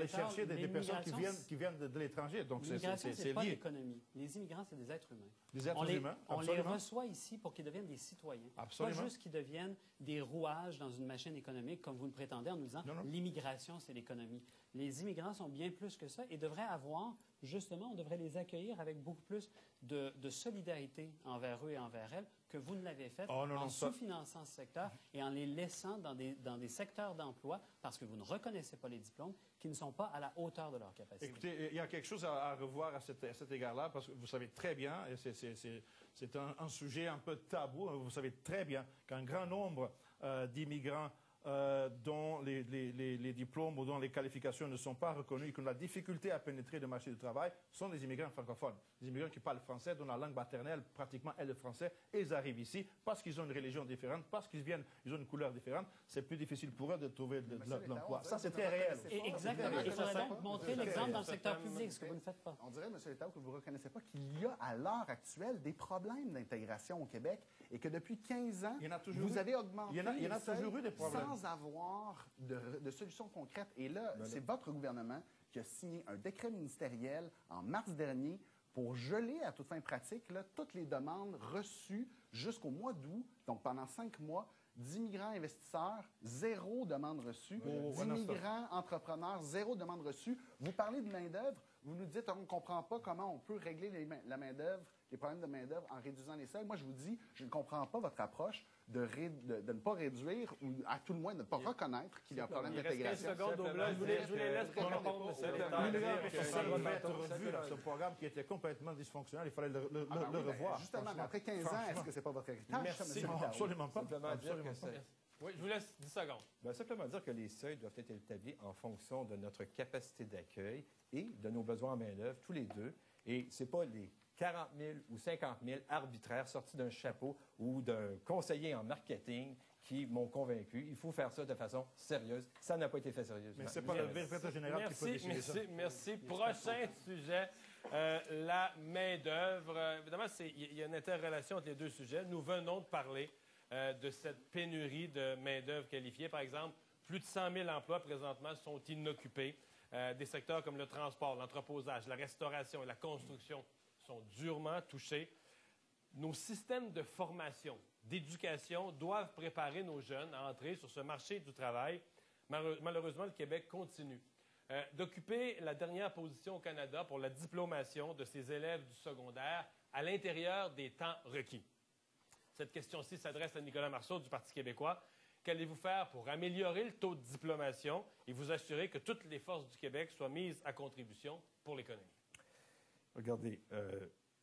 chercher des personnes qui viennent de l'étranger. Donc, l'immigration, c'est c'est pas lié. l'économie. Les immigrants, c'est des êtres humains. Des êtres humains, on les absolument. reçoit ici pour qu'ils deviennent des citoyens. Absolument. Pas juste qu'ils deviennent des rouages dans une machine économique, comme vous le prétendez en nous disant l'immigration, c'est l'économie. Les immigrants sont bien plus que ça et devraient avoir, justement, on devrait les accueillir avec beaucoup plus de solidarité envers eux et envers elles que vous ne l'avez fait en sous-finançant ce secteur et en les laissant dans des secteurs d'emploi parce que vous ne reconnaissez pas les diplômes qui ne sont pas à la hauteur de leur capacité. Écoutez, il y a quelque chose à revoir à cet égard-là parce que vous savez très bien, et c'est un sujet un peu tabou, vous savez très bien qu'un grand nombre d'immigrants dont les diplômes ou dont les qualifications ne sont pas reconnues et qui ont la difficulté à pénétrer le marché du travail sont des immigrants francophones. Des immigrants qui parlent français, dont la langue maternelle pratiquement est le français, et ils arrivent ici parce qu'ils ont une religion différente, parce qu'ils ont une couleur différente. C'est plus difficile pour eux de trouver de l'emploi. Ça, c'est très réel. Exactement. Il faudrait donc montrer l'exemple dans le secteur public, ce que vous ne faites pas. On dirait, M. Létao, que vous ne reconnaissez pas qu'il y a à l'heure actuelle des problèmes d'intégration au Québec et que depuis 15 ans, vous avez augmenté il y en a toujours eu des problèmes. Sans avoir de solutions concrètes. Et là, c'est votre gouvernement qui a signé un décret ministériel en mars dernier pour geler à toute fin pratique toutes les demandes reçues jusqu'au mois d'août, donc pendant 5 mois, d'immigrants investisseurs, 0 demande reçue, d'immigrants entrepreneurs, 0 demande reçue. Vous parlez de main-d'œuvre, vous nous dites on ne comprend pas comment on peut régler la main-d'œuvre, les problèmes de main-d'œuvre en réduisant les seuils. Moi, je vous dis, je ne comprends pas votre approche de ne pas réduire ou à tout le moins de ne pas reconnaître qu'il y a un problème d'intégration. 15 secondes au bloc, je vous les laisse répondre. Ça doit être revu, ce programme qui était complètement dysfonctionnel. Il fallait le revoir. Justement, après 15 ans, est-ce que ce n'est pas votre héritage? Merci. Absolument pas. Oui, je vous laisse 10 secondes. Simplement dire que les seuils doivent être établis en fonction de notre capacité d'accueil et de nos besoins en main-d'œuvre, tous les deux. Et ce n'est pas les 40 000 ou 50 000 arbitraires sortis d'un chapeau ou d'un conseiller en marketing qui m'ont convaincu. Il faut faire ça de façon sérieuse. Ça n'a pas été fait sérieusement. Mais ce n'est pas le vérificateur général qui peut décider ça. Merci. Prochain sujet, la main-d'œuvre. Évidemment, il y a une interrelation entre les deux sujets. Nous venons de parler de cette pénurie de main-d'œuvre qualifiée. Par exemple, plus de 100 000 emplois présentement sont inoccupés. Des secteurs comme le transport, l'entreposage, la restauration et la construction sont durement touchés. Nos systèmes de formation, d'éducation doivent préparer nos jeunes à entrer sur ce marché du travail. Malheureusement, le Québec continue d'occuper la dernière position au Canada pour la diplomation de ses élèves du secondaire à l'intérieur des temps requis. Cette question-ci s'adresse à Nicolas Marceau du Parti québécois. Qu'allez-vous faire pour améliorer le taux de diplomation et vous assurer que toutes les forces du Québec soient mises à contribution pour l'économie? Regardez,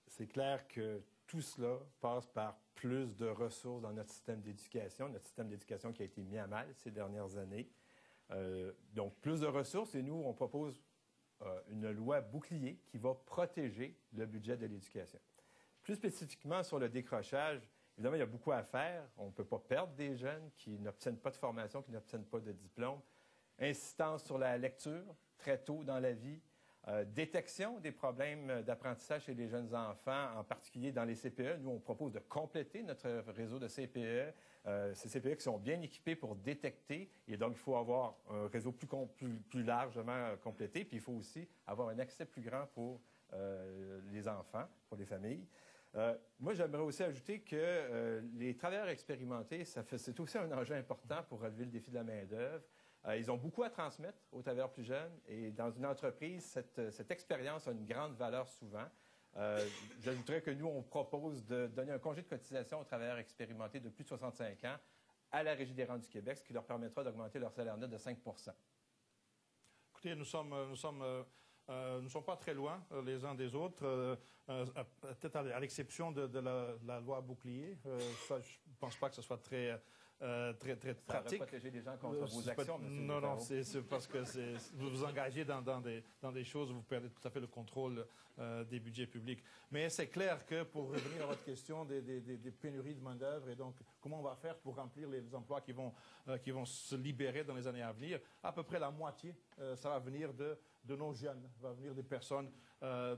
c'est clair que tout cela passe par plus de ressources dans notre système d'éducation qui a été mis à mal ces dernières années. Donc, plus de ressources et nous, on propose une loi bouclier qui va protéger le budget de l'éducation. Plus spécifiquement sur le décrochage, Évidemment, il y a beaucoup à faire. On ne peut pas perdre des jeunes qui n'obtiennent pas de formation, qui n'obtiennent pas de diplôme. Insistance sur la lecture très tôt dans la vie. Détection des problèmes d'apprentissage chez les jeunes enfants, en particulier dans les CPE. Nous, on propose de compléter notre réseau de CPE. Ces CPE qui sont bien équipés pour détecter. Et donc, il faut avoir un réseau plus largement complété. Puis, il faut aussi avoir un accès plus grand pour les enfants, pour les familles. Moi, j'aimerais aussi ajouter que les travailleurs expérimentés, c'est aussi un enjeu important pour relever le défi de la main-d'œuvre. Ils ont beaucoup à transmettre aux travailleurs plus jeunes et dans une entreprise, cette expérience a une grande valeur souvent. J'ajouterais que nous, on propose de donner un congé de cotisation aux travailleurs expérimentés de plus de 65 ans à la Régie des rentes du Québec, ce qui leur permettra d'augmenter leur salaire net de 5 %. Écoutez, nous ne sommes pas très loin les uns des autres, peut-être à l'exception de la loi bouclier. Ça, je ne pense pas que ce soit très pratique. Ça va protéger les gens contre vos actions, M. Non, non, c'est parce que vous vous engagez dans des choses où vous perdez tout à fait le contrôle des budgets publics. Mais c'est clair que, pour revenir à votre question des pénuries de main-d'œuvre, et donc comment on va faire pour remplir les emplois qui vont se libérer dans les années à venir, à peu près la moitié, ça va venir de nos jeunes, va venir des personnes,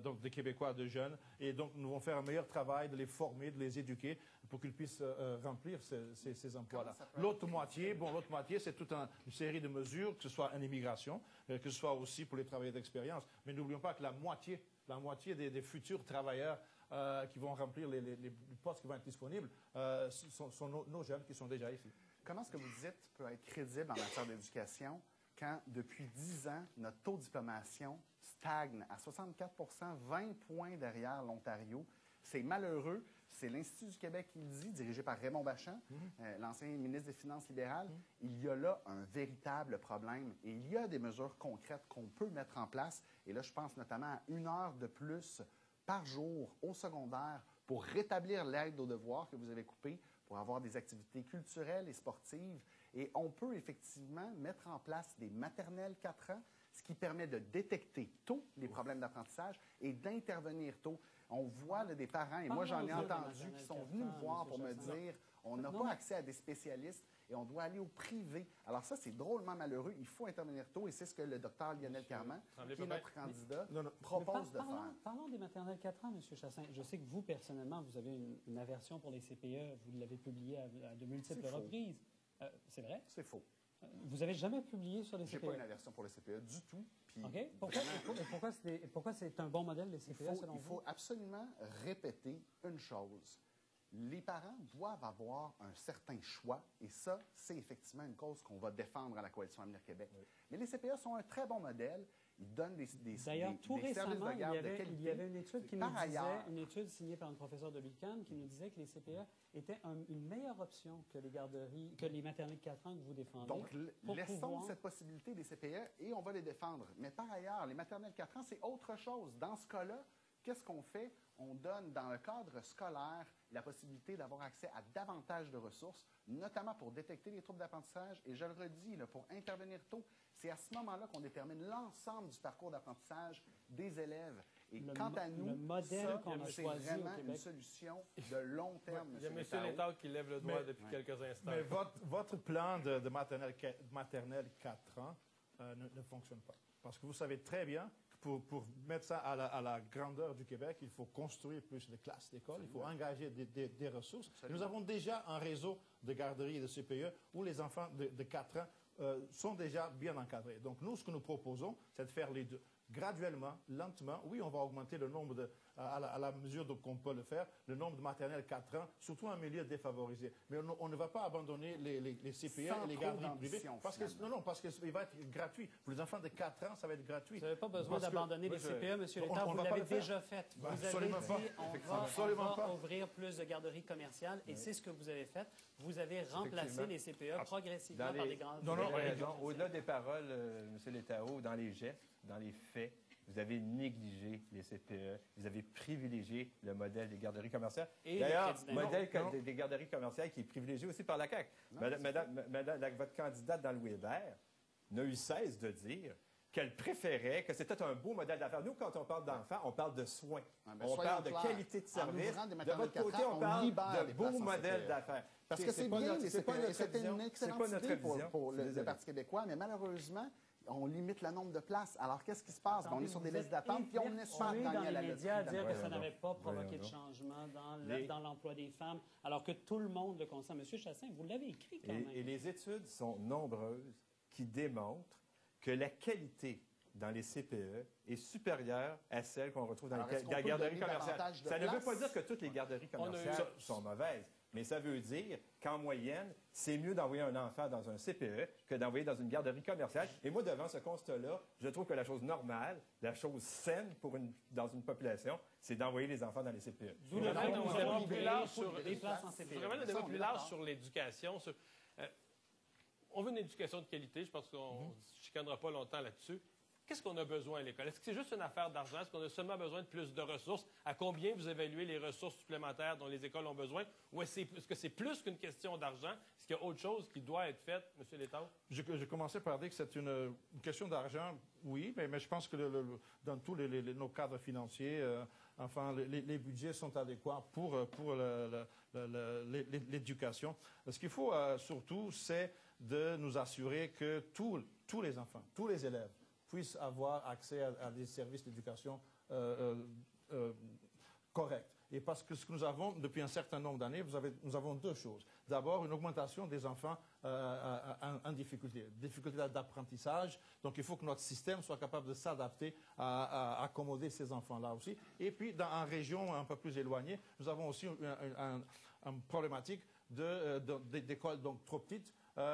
donc des Québécois de jeunes. Et donc, nous allons faire un meilleur travail de les former, de les éduquer pour qu'ils puissent remplir ces emplois-là. L'autre moitié, c'est toute une série de mesures, que ce soit en immigration, que ce soit aussi pour les travailleurs d'expérience. Mais n'oublions pas que la moitié des futurs travailleurs qui vont remplir les postes qui vont être disponibles sont nos jeunes qui sont déjà ici. Comment est-ce que vous dites peut être crédible en matière d'éducation quand, depuis 10 ans, notre taux de diplomation stagne à 64 20 points derrière l'Ontario? C'est malheureux. C'est l'Institut du Québec qui le dit, dirigé par Raymond Bachand, l'ancien ministre des Finances libérales. Il y a là un véritable problème et il y a des mesures concrètes qu'on peut mettre en place. Et là, je pense notamment à 1 heure de plus par jour au secondaire pour rétablir l'aide aux devoirs que vous avez coupée, pour avoir des activités culturelles et sportives. Et on peut effectivement mettre en place des maternelles 4 ans, ce qui permet de détecter tôt les problèmes d'apprentissage et d'intervenir tôt. On voit là, des parents, et moi j'en ai entendu, qui sont venus me voir pour me dire on n'a pas accès à des spécialistes et on doit aller au privé. Alors ça, c'est drôlement malheureux. Il faut intervenir tôt et c'est ce que le docteur Lionel Carman, qui est notre candidat, propose de faire. Parlons des maternelles 4 ans, M. Chassin. Je sais que vous, personnellement, vous avez une aversion pour les CPE. Vous l'avez publié à de multiples reprises. C'est vrai? C'est faux. Vous n'avez jamais publié sur les CPE? Je n'ai pas une aversion pour les CPE du tout. Puis OK. Pourquoi c'est un bon modèle, les CPE, selon vous? Il faut absolument répéter une chose. Les parents doivent avoir un certain choix, et ça, c'est effectivement une cause qu'on va défendre à la Coalition Avenir Québec. Oui. Mais les CPE sont un très bon modèle. Ils donnent des D'ailleurs, tout récemment, de garde de qualité. Il y avait une étude qui nous disait, une étude signée par un professeur de l'UQAM qui nous disait que les CPE étaient une meilleure option que les garderies, que les maternelles de 4 ans que vous défendez. Donc, laissons cette possibilité des CPE et on va les défendre. Mais par ailleurs, les maternelles 4 ans, c'est autre chose. Dans ce cas-là, qu'est-ce qu'on fait? On donne, dans le cadre scolaire, la possibilité d'avoir accès à davantage de ressources, notamment pour détecter les troubles d'apprentissage. Et je le redis, là, pour intervenir tôt, c'est à ce moment-là qu'on détermine l'ensemble du parcours d'apprentissage des élèves. Et quant à nous, c'est vraiment une solution de long terme, Il y a M. Létard qui lève le doigt depuis quelques instants. Mais votre plan de maternelle 4 ans ne fonctionne pas. Parce que vous savez très bien pour mettre ça à la grandeur du Québec, il faut construire plus de classes d'école, il faut engager des ressources. Nous avons déjà un réseau de garderies et de CPE où les enfants de 4 ans sont déjà bien encadrés. Donc nous, ce que nous proposons, c'est de faire les deux. Graduellement, lentement, oui, on va augmenter le nombre à la mesure qu'on peut le faire, le nombre de maternelles 4 ans, surtout en milieu défavorisé. Mais on ne va pas abandonner les CPE et les garderies privées. Parce qu'il va être gratuit. Pour les enfants de 4 ans, ça va être gratuit. Vous n'avez pas besoin d'abandonner les CPE, M. Létard, vous l'avez déjà fait. Vous avez dit on va ouvrir plus de garderies commerciales et c'est ce que vous avez fait. Vous avez remplacé les CPE progressivement par des grandes... Au-delà des paroles, M. Létard, dans les gestes, dans les faits, vous avez négligé les CPE, vous avez privilégié le modèle des garderies commerciales. D'ailleurs, le modèle des garderies commerciales qui est privilégié aussi par la CAQ. Madame, votre candidate dans le Louis Hébert n'a eu cesse de dire qu'elle préférait, que c'était un beau modèle d'affaires. Nous, quand on parle d'enfants, on parle de soins. On parle de qualité de service. De votre côté, on parle de beaux modèles d'affaires. Parce que c'est bien, c'était une excellente idée pour le Parti québécois, mais malheureusement, on limite le nombre de places. Alors, qu'est-ce qui se passe? On est sur des listes d'attente, puis on espère gagner à la loterie. On est dans les médias à dire que ça n'avait pas provoqué de changement dans l'emploi des femmes, alors que tout le monde le constate. Monsieur Chassin, vous l'avez écrit quand même. Et les études sont nombreuses qui démontrent que la qualité dans les CPE est supérieure à celle qu'on retrouve dans les garderies commerciales. Ça ne veut pas dire que toutes les garderies commerciales sont mauvaises, mais ça veut dire qu'en moyenne, c'est mieux d'envoyer un enfant dans un CPE que d'envoyer dans une garderie commerciale. Et moi, devant ce constat-là, je trouve que la chose normale, la chose saine dans une population, c'est d'envoyer les enfants dans les CPE. Vous le faites un débat plus large sur les places en CPE. Vraiment un débat plus large sur l'éducation. On veut une éducation de qualité. Je pense qu'on ne chicanera pas longtemps là-dessus. Qu'est-ce qu'on a besoin à l'école? Est-ce que c'est juste une affaire d'argent? Est-ce qu'on a seulement besoin de plus de ressources? À combien vous évaluez les ressources supplémentaires dont les écoles ont besoin? Ou est-ce que c'est plus qu'une question d'argent? Est-ce qu'il y a autre chose qui doit être faite, M. Létard? Je commençais par dire que c'est une question d'argent, oui, mais je pense que dans tous nos cadres financiers, les budgets sont adéquats pour l'éducation. Ce qu'il faut surtout, c'est de nous assurer que tous les enfants, tous les élèves, puissent avoir accès à des services d'éducation corrects. Et parce que ce que nous avons depuis un certain nombre d'années, nous avons deux choses. D'abord, une augmentation des enfants en difficulté d'apprentissage. Donc, il faut que notre système soit capable de s'adapter à accommoder ces enfants-là aussi. Et puis, en région un peu plus éloignée, nous avons aussi une problématique d'écoles donc trop petites,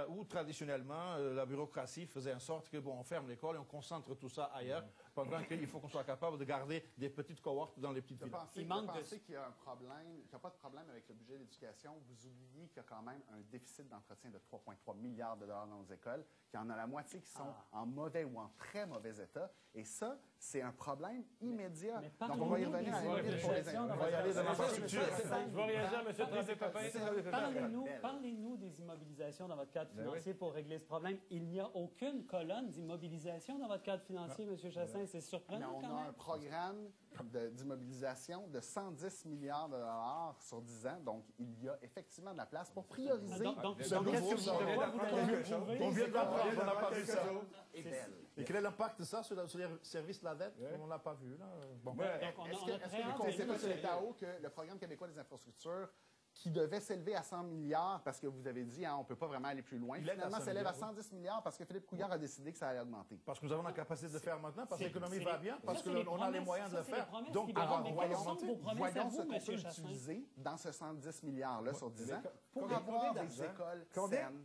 où traditionnellement, la bureaucratie faisait en sorte que, on ferme l'école et on concentre tout ça ailleurs, pendant qu'il faut qu'on soit capable de garder des petites cohortes dans les petites villes. Vous pensez qu'il y a un problème, qu'il n'y a pas de problème avec le budget de l'éducation? Vous oubliez qu'il y a quand même un déficit d'entretien de 3,3 milliards de dollars dans nos écoles, qu'il y en a la moitié qui sont en mauvais ou en très mauvais état. Et ça, c'est un problème immédiat. Donc, on va y revenir à la limite pour les On va y aller dans l'infrastructure. Je vais réagir à M. Tremblay-Papin. Parlez-nous des immobilisations dans votre cadre financier pour régler ce problème. Il n'y a aucune colonne d'immobilisation dans votre cadre financier, M. Chassin. C'est surprenant. Mais on a un programme d'immobilisation de 110 milliards de dollars sur 10 ans. Donc, il y a effectivement de la place pour prioriser. Donc qu'est-ce que vous On vient de l'apprendre, on n'a pas vu ça. Et quel est l'impact de ça sur les services de la dette? On ne l'a pas vu. Là. Est-ce que vous pensez, M. Létao, que le Programme québécois des infrastructures, qui devait s'élever à 100 milliards parce que vous avez dit on ne peut pas vraiment aller plus loin. Finalement, s'élève à 110 milliards parce que Philippe Couillard a décidé que ça allait augmenter. Parce que nous avons la capacité de le faire maintenant, parce que l'économie va bien, parce qu'on a les moyens de le faire. Donc, voyons ce qu'on peut utiliser dans ce 110 milliards-là sur 10 ans pour avoir des écoles saines.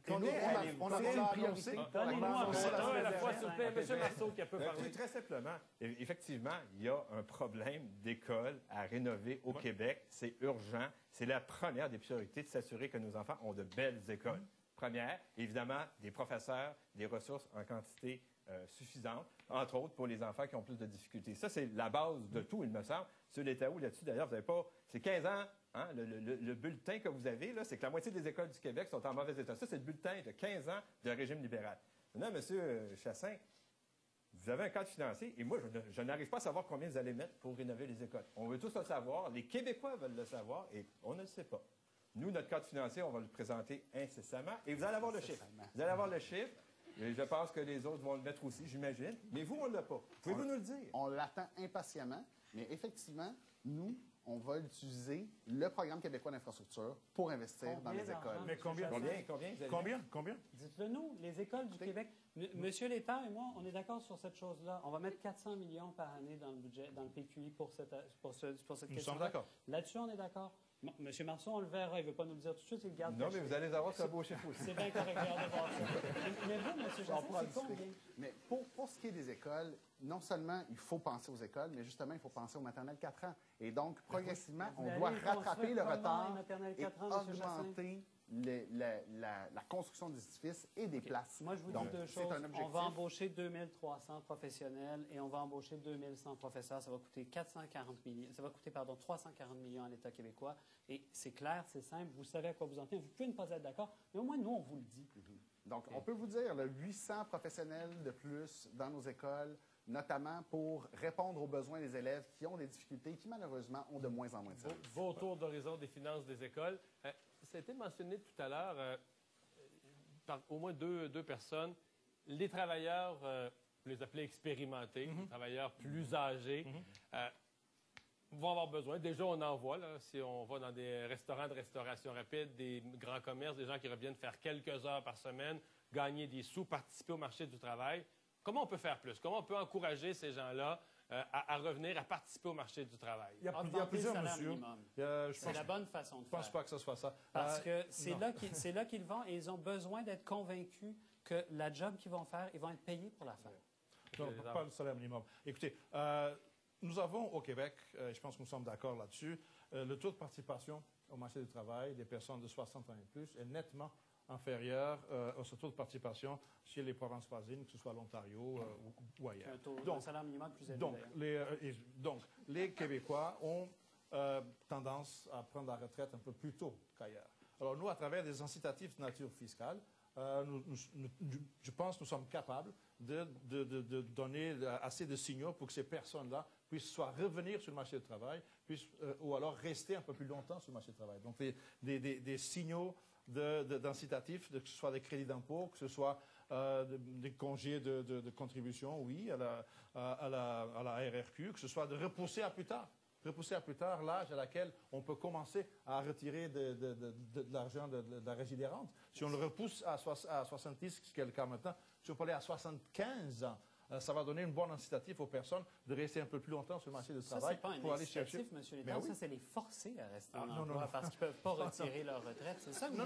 On a une priorité. Donnez-moi à la fois, s'il vous plaît. M. Marceau qui peut parler. Très simplement, effectivement, il y a un problème d'écoles à rénover au Québec. C'est urgent. C'est la première des priorités de s'assurer que nos enfants ont de belles écoles. Première, évidemment, des professeurs, des ressources en quantité suffisante, entre autres pour les enfants qui ont plus de difficultés. Ça, c'est la base de tout, il me semble. Sur l'État où là-dessus, d'ailleurs, vous n'avez pas... C'est 15 ans, hein, le bulletin que vous avez, là, c'est que la moitié des écoles du Québec sont en mauvais état. Ça, c'est le bulletin de 15 ans de régime libéral. Maintenant, M. Chassin, vous avez un cadre financier, et moi, je n'arrive pas à savoir combien vous allez mettre pour rénover les écoles. On veut tous le savoir, les Québécois veulent le savoir, et on ne le sait pas. Nous, notre cadre financier, on va le présenter incessamment, et vous allez avoir le chiffre. Vous allez avoir le chiffre, et je pense que les autres vont le mettre aussi, j'imagine, mais vous, on ne l'a pas. Pouvez-vous nous le dire? On l'attend impatiemment, mais effectivement, nous, on va utiliser le Programme québécois d'infrastructure pour investir dans les écoles. Mais combien? Dites-le nous, les écoles du Québec. Monsieur Létard et moi, on est d'accord sur cette chose-là. On va mettre 400 millions par année dans le budget, dans le PQI pour cette question. Nous sommes d'accord. Là-dessus, on est d'accord. Monsieur Marceau, on le verra. Il ne veut pas nous le dire tout de suite. Il garde. Non, mais vous allez avoir ce beau chiffre aussi. C'est bien correct de voir ça. Mais vous, monsieur Chassin, c'est combien? Mais pour ce qui est des écoles, non seulement il faut penser aux écoles, mais justement, il faut penser aux maternelles 4 ans. Et donc, progressivement, on doit rattraper le retard et augmenter la construction des édifices et des places. Moi, je vous dis deux choses. On va embaucher 2300 professionnels et on va embaucher 2100 professeurs. Ça va coûter 340 millions à l'État québécois. Et c'est clair, c'est simple. Vous savez à quoi vous en tenez. Vous pouvez ne pas être d'accord, mais au moins, nous, on vous le dit. Donc, on peut vous dire, là, 800 professionnels de plus dans nos écoles, notamment pour répondre aux besoins des élèves qui ont des difficultés et qui, malheureusement, ont de moins en moins de services. Beau tour d'horizon des finances des écoles. Ça a été mentionné tout à l'heure par au moins deux personnes. Les travailleurs, vous les appelez expérimentés, les travailleurs plus âgés, vont avoir besoin. Déjà, on en voit, là, si on va dans des restaurants de restauration rapide, des grands commerces, des gens qui reviennent faire quelques heures par semaine, gagner des sous, participer au marché du travail. Comment on peut faire plus? Comment on peut encourager ces gens-là à revenir, à participer au marché du travail? Il y a Augmenter plusieurs le salaire mesures. minimum. C'est la bonne façon de Je ne pense faire. pas que ce soit ça. Parce que c'est non. là qu'ils vont et ils ont besoin d'être convaincus que la job qu'ils vont faire, ils vont être payés pour la faire. Non, pas le salaire minimum. Écoutez, nous avons au Québec, je pense que nous sommes d'accord là-dessus, le taux de participation au marché du travail des personnes de 60 ans et plus est nettement inférieur au taux de participation chez les provinces voisines, que ce soit l'Ontario ou ailleurs. Un salaire minimum plus élevé. Donc, les Québécois ont tendance à prendre la retraite un peu plus tôt qu'ailleurs. Alors, nous, à travers des incitatifs de nature fiscale, je pense que nous sommes capables de donner assez de signaux pour que ces personnes-là puissent soit revenir sur le marché du travail, ou alors rester un peu plus longtemps sur le marché du travail. Donc, des signaux d'incitatifs, que ce soit des crédits d'impôt, que ce soit des congés de contribution, oui, à la RRQ, que ce soit de repousser à plus tard l'âge à laquelle on peut commencer à retirer de l'argent de la régie des rentes. Si on le repousse à 70, ce qui est le cas maintenant, si on peut aller à 75 ans, ça va donner une bonne incitatif aux personnes de rester un peu plus longtemps sur le marché du travail pour aller chercher. Ça, c'est pas un incitatif, M. Létard. Ça, c'est les forcer à rester en emploi parce qu'ils ne peuvent pas retirer leur retraite. C'est ça que vous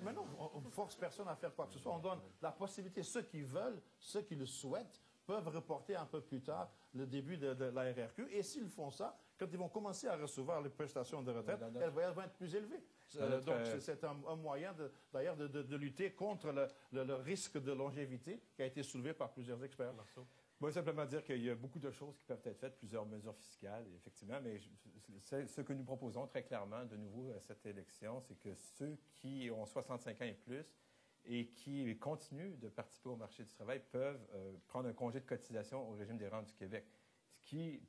mais non, on ne force personne à faire quoi que ce soit. On donne la possibilité, ceux qui veulent, ceux qui le souhaitent, peuvent reporter un peu plus tard le début de la RRQ. Et s'ils font ça, quand ils vont commencer à recevoir les prestations de retraite, elles vont être plus élevées. Donc, c'est un moyen, d'ailleurs, de lutter contre le risque de longévité qui a été soulevé par plusieurs experts. Moi, simplement dire qu'il y a beaucoup de choses qui peuvent être faites, plusieurs mesures fiscales, effectivement, mais ce que nous proposons très clairement, de nouveau, à cette élection, c'est que ceux qui ont 65 ans et plus et qui continuent de participer au marché du travail peuvent prendre un congé de cotisation au régime des rentes du Québec. Ce qui,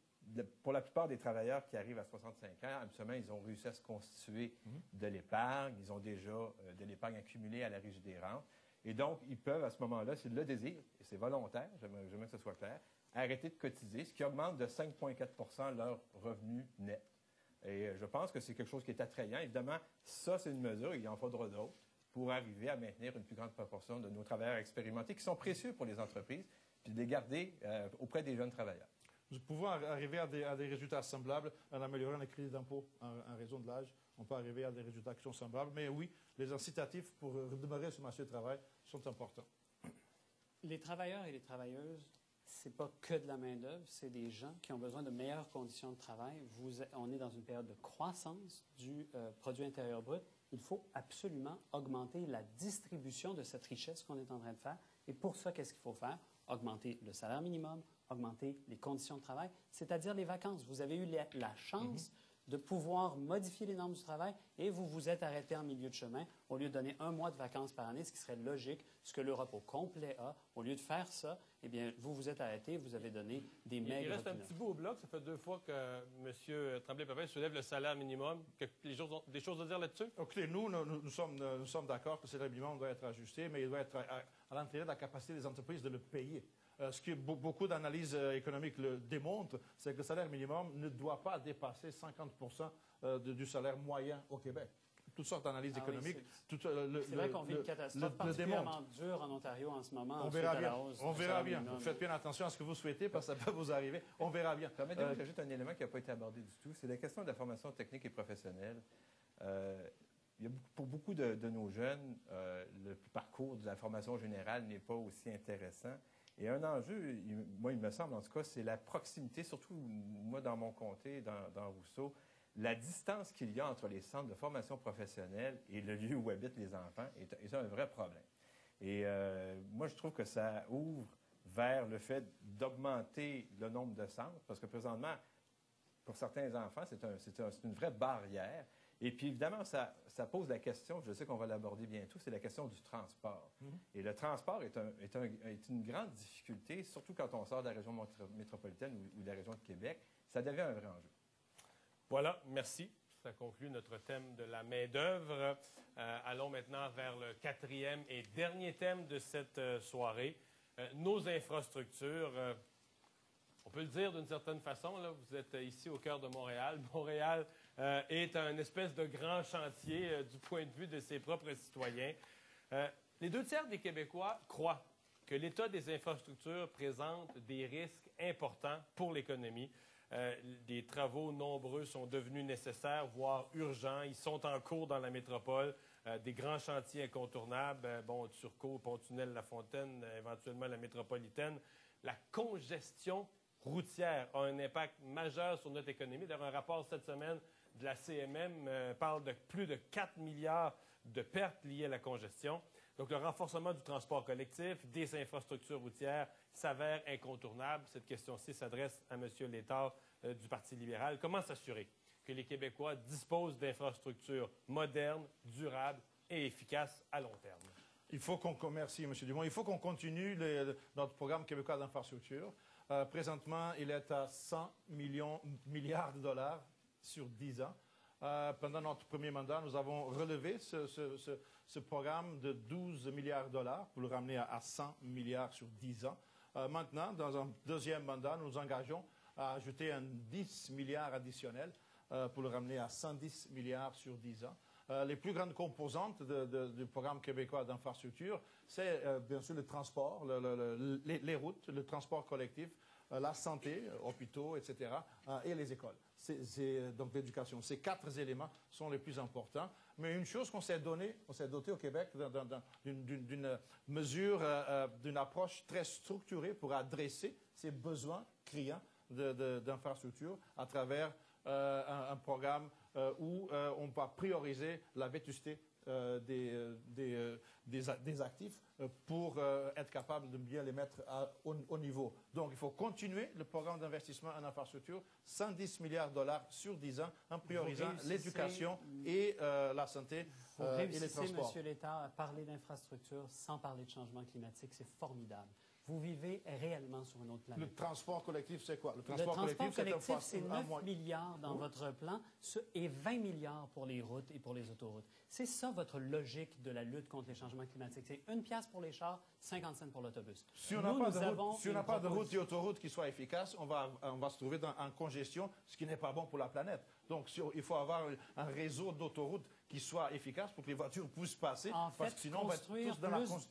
pour la plupart des travailleurs qui arrivent à 65 ans, absolument, ils ont réussi à se constituer de l'épargne. Ils ont déjà de l'épargne accumulée à la régie des rentes. Et donc, ils peuvent, à ce moment-là, s'ils le désirent, et c'est volontaire, j'aimerais que ce soit clair, arrêter de cotiser, ce qui augmente de 5,4 leur revenu net. Et je pense que c'est quelque chose qui est attrayant. Évidemment, ça, c'est une mesure, il en faudra d'autres, pour arriver à maintenir une plus grande proportion de nos travailleurs expérimentés, qui sont précieux pour les entreprises, puis de les garder auprès des jeunes travailleurs. Nous pouvons arriver à des résultats semblables en améliorant les crédits d'impôt en raison de l'âge. On peut arriver à des résultats qui sont semblables. Mais oui, les incitatifs pour redémarrer sur le marché du travail sont importants. Les travailleurs et les travailleuses, ce n'est pas que de la main-d'œuvre, c'est des gens qui ont besoin de meilleures conditions de travail. On est dans une période de croissance du produit intérieur brut. Il faut absolument augmenter la distribution de cette richesse qu'on est en train de faire. Et pour ça, qu'est-ce qu'il faut faire? Augmenter le salaire minimum, augmenter les conditions de travail, c'est-à-dire les vacances. Vous avez eu la chance de pouvoir modifier les normes du travail et vous vous êtes arrêté en milieu de chemin au lieu de donner 1 mois de vacances par année, ce qui serait logique, ce que l'Europe au complet a. Au lieu de faire ça, eh bien, vous vous êtes arrêté, vous avez donné des maigres. Il reste un petit bout au bloc. Ça fait 2 fois que M. Tremblay-Papin soulève le salaire minimum. Les gens ont des choses à dire là-dessus? Écoutez, nous sommes d'accord que le salaire minimum doit être ajusté, mais il doit être à l'intérieur de la capacité des entreprises de le payer. Ce que beaucoup d'analyses économiques le démontrent, c'est que le salaire minimum ne doit pas dépasser 50% du salaire moyen au Québec. Toutes sortes d'analyses économiques. C'est vrai qu'on vit une catastrophe particulièrement dure en Ontario en ce moment. On verra bien. On verra bien. Faites bien attention à ce que vous souhaitez, parce que ça peut vous arriver. On verra bien. Permettez-moi d'ajouter un élément qui n'a pas été abordé du tout. C'est la question de la formation technique et professionnelle. Pour beaucoup de nos jeunes, le parcours de la formation générale n'est pas aussi intéressant. Et un enjeu, moi, il me semble, en tout cas, c'est la proximité, surtout, moi, dans mon comté, dans Rousseau, la distance qu'il y a entre les centres de formation professionnelle et le lieu où habitent les enfants est un vrai problème. Et moi, je trouve que ça ouvre vers le fait d'augmenter le nombre de centres, parce que présentement, pour certains enfants, c'est une vraie barrière. Et puis, évidemment, ça pose la question, je sais qu'on va l'aborder bientôt, c'est la question du transport. Et le transport est une grande difficulté, surtout quand on sort de la région métropolitaine ou de la région de Québec. Ça devient un vrai enjeu. Voilà, merci. Ça conclut notre thème de la main-d'œuvre. Allons maintenant vers le quatrième et dernier thème de cette soirée, nos infrastructures. On peut le dire d'une certaine façon, là, vous êtes ici au cœur de Montréal. Montréal est un espèce de grand chantier du point de vue de ses propres citoyens. Les 2 tiers des Québécois croient que l'état des infrastructures présente des risques importants pour l'économie. Des travaux nombreux sont devenus nécessaires, voire urgents. Ils sont en cours dans la métropole. Des grands chantiers incontournables, Turcot, Pont-Tunnel, La Fontaine, éventuellement la métropolitaine. La congestion routière a un impact majeur sur notre économie. D'ailleurs, un rapport cette semaine de la CMM parle de plus de 4 milliards de pertes liées à la congestion. Donc, le renforcement du transport collectif, des infrastructures routières s'avère incontournable. Cette question-ci s'adresse à M. Létard du Parti libéral. Comment s'assurer que les Québécois disposent d'infrastructures modernes, durables et efficaces à long terme? Merci, M. Dumont. Il faut qu'on continue notre programme québécois d'infrastructure. Présentement, il est à 100 milliards de dollars sur 10 ans. Pendant notre premier mandat, nous avons relevé ce programme de 12 milliards de dollars pour le ramener à 100 milliards sur 10 ans. Maintenant, dans un deuxième mandat, nous nous engageons à ajouter un 10 milliards additionnel pour le ramener à 110 milliards sur 10 ans. Les plus grandes composantes du programme québécois d'infrastructure, c'est bien sûr le transport, les routes, le transport collectif, la santé, hôpitaux, etc., et les écoles. Donc l'éducation. Ces 4 éléments sont les plus importants. Mais une chose qu'on s'est doté au Québec d'une mesure, d'une approche très structurée pour adresser ces besoins criants d'infrastructures à travers un programme où on va prioriser la vétusté des actifs pour être capable de bien les mettre au niveau. Donc, il faut continuer le programme d'investissement en infrastructure, 110 milliards de dollars sur 10 ans, en priorisant l'éducation et la santé et les transports. M. Létard, à parler d'infrastructure sans parler de changement climatique, c'est formidable. Vous vivez réellement sur une autre planète. Le transport collectif, c'est quoi? Le transport collectif, c'est 9 milliards dans votre plan et 20 milliards pour les routes et pour les autoroutes. C'est ça votre logique de la lutte contre les changements climatiques. C'est 1 pièce pour les chars, 50 cents pour l'autobus. Si on n'a pas de route et autoroute qui soit efficace, on va se trouver en congestion, ce qui n'est pas bon pour la planète. Donc, il faut avoir un réseau d'autoroutes qui soit efficace pour que les voitures puissent passer. En fait, parce que sinon, on va être tous dans